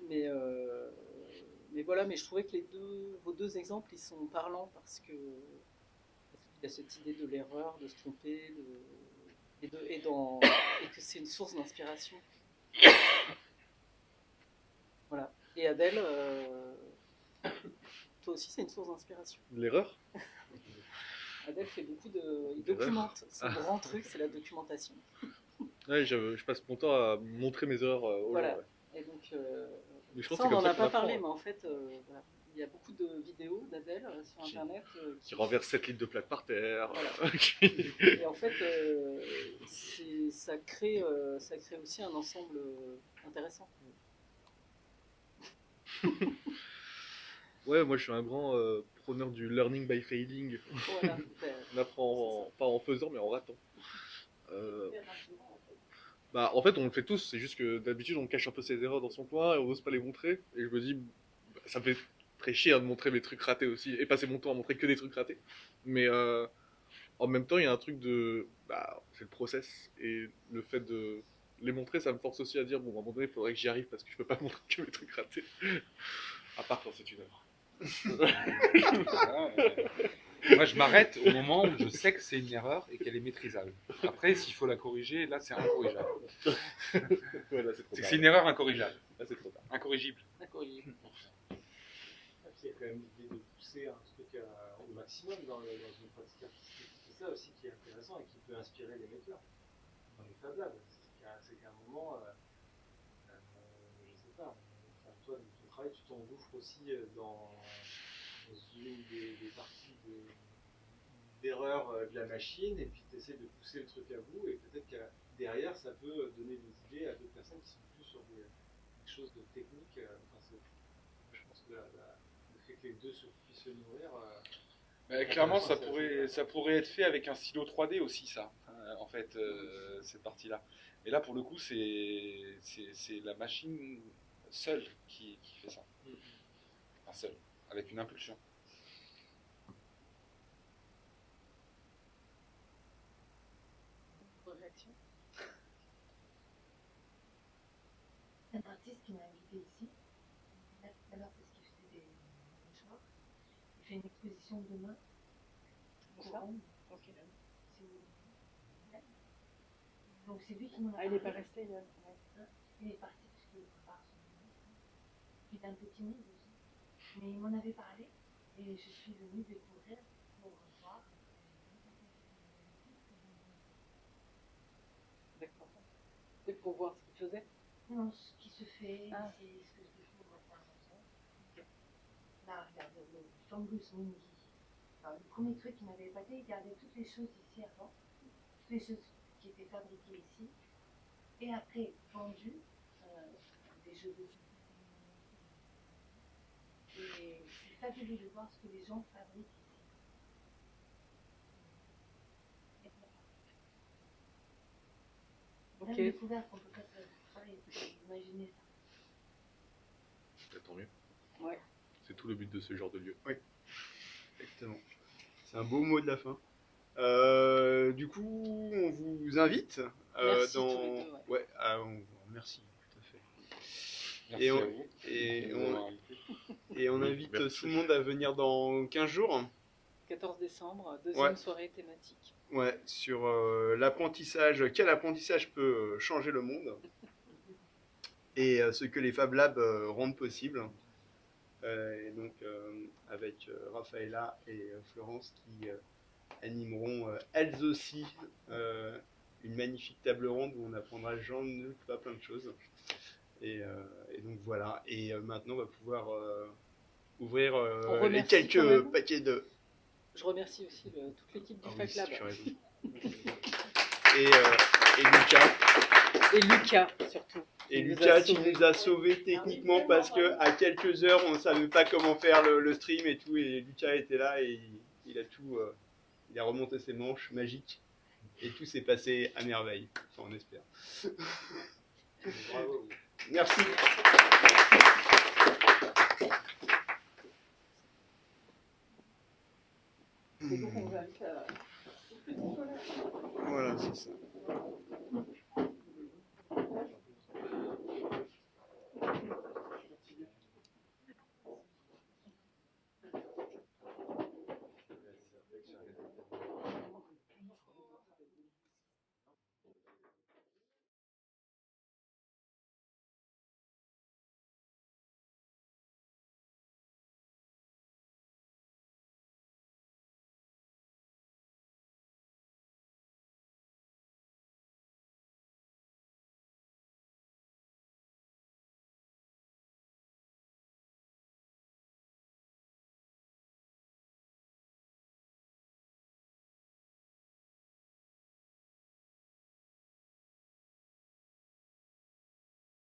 Mais voilà, mais je trouvais que vos deux exemples, ils sont parlants parce qu'il y a cette idée de l'erreur, de se tromper, et que c'est une source d'inspiration. Voilà. Et Adèle, toi aussi, c'est une source d'inspiration. L'erreur? Adèle fait beaucoup il documente. Son grand truc, c'est la documentation. Ouais, je passe mon temps à montrer mes erreurs aux Voilà. gens. Ouais. Et donc, Mais je pense ça, que on c'est n'en comme ça a qu'on pas apprend, parlé, hein. mais en fait, voilà. Il y a beaucoup de vidéos d'Adèle sur Internet Qui renverse 7 litres de plate par terre. Voilà. Et en fait, ça crée aussi un ensemble intéressant. Ouais, moi je suis un grand preneur du learning by failing. Voilà. On apprend pas en faisant, mais en ratant. Bah, en fait, on le fait tous, c'est juste que d'habitude on cache un peu ses erreurs dans son coin et on n'ose pas les montrer. Et je me dis, bah, ça me fait très chier de montrer mes trucs ratés aussi et passer mon temps à montrer que des trucs ratés. Mais en même temps, il y a un truc de. Bah, c'est le process et le fait de les montrer, ça me force aussi à dire, bon, à un moment donné, il faudrait que j'y arrive parce que je peux pas montrer que mes trucs ratés. À part quand c'est une œuvre. Moi, je m'arrête au moment où je sais que c'est une erreur et qu'elle est maîtrisable. Après, s'il faut la corriger, là, c'est incorrigeable. Voilà, c'est trop C'est que tard. c'est une erreur incorrigeable. Là, c'est trop tard. Incorrigible. Incorrigible. Il y a quand même l'idée de pousser un truc au maximum dans une pratique artistique. C'est ça aussi qui est intéressant et qui peut inspirer les makers dans les Fab Labs. C'est qu'à un moment, je sais pas, enfin, toi, dans ton travail, tu t'engouffres aussi dans une des parties d'erreur de la machine et puis tu essaies de pousser le truc à bout et peut-être que derrière, ça peut donner des idées à d'autres personnes qui sont plus sur des choses de technique. Je pense que le fait que les deux puissent se nourrir. Clairement, ça pourrait être fait avec un stylo 3D aussi, ça, en fait, cette partie-là. Et là, pour le coup, c'est la machine seule qui fait ça. Enfin, seule, avec une impulsion. Réaction. Un artiste qui m'a invité ici, là tout à l'heure parce qu'il faisait des mouchoirs, il fait une exposition demain. Où ça? Couronne, Ok. si vous voulez. Donc c'est lui qui m'en a Ah, il n'est pas parlé. resté, Yann. Il est parti parce qu'il prépare son ministre. Il est un peu timide aussi. Mais il m'en avait parlé et je suis venue découvrir pour voir. D'accord. Et pour voir ce qu'il faisait. Non, ce qui se fait, Ah. c'est ce que je découvre par maison. Là, regarde, le Fungus Mundi. Alors, le premier truc qui m'avait épaté, il gardait toutes les choses ici avant, toutes les choses qui étaient fabriquées ici, et après vendues, des jeux de et c'est fabuleux de voir ce que les gens fabriquent ici. Ok. J'ai même découvert qu'on peut pas travailler, imaginer ça. Bah, tant mieux. Ouais. C'est tout le but de ce genre de lieu. Exactement. C'est un beau mot de la fin. Du coup, on vous invite Merci dans. tous les deux, ouais. Merci, tout à fait. Merci Et on- à vous. Et de on, m'avoir invité. et on Oui, invite merci. tout le monde à venir dans 15 jours. 14 décembre, deuxième soirée thématique. Ouais, sur l'apprentissage, quel apprentissage peut changer le monde et ce que les Fab Labs rendent possible. Et donc avec Raphaëla et Florence qui animeront elles aussi une magnifique table ronde où on apprendra j'en ne pas plein de choses. Et donc voilà. Et maintenant on va pouvoir ouvrir On les remercie quelques quand même. paquets de. Je remercie aussi toute l'équipe du Ah oui, Fab Lab. tu as raison. et Lucas. Et Lucas, surtout. Et Il nous Lucas, a tu sauvés. nous as sauvés techniquement parce que à quelques heures, on ne savait pas comment faire le stream et tout. Et Lucas était là et il a tout, il a remonté ses manches magiques et tout s'est passé à merveille. Enfin, on espère. Bravo. Merci. Et donc on va Voilà, c'est ça.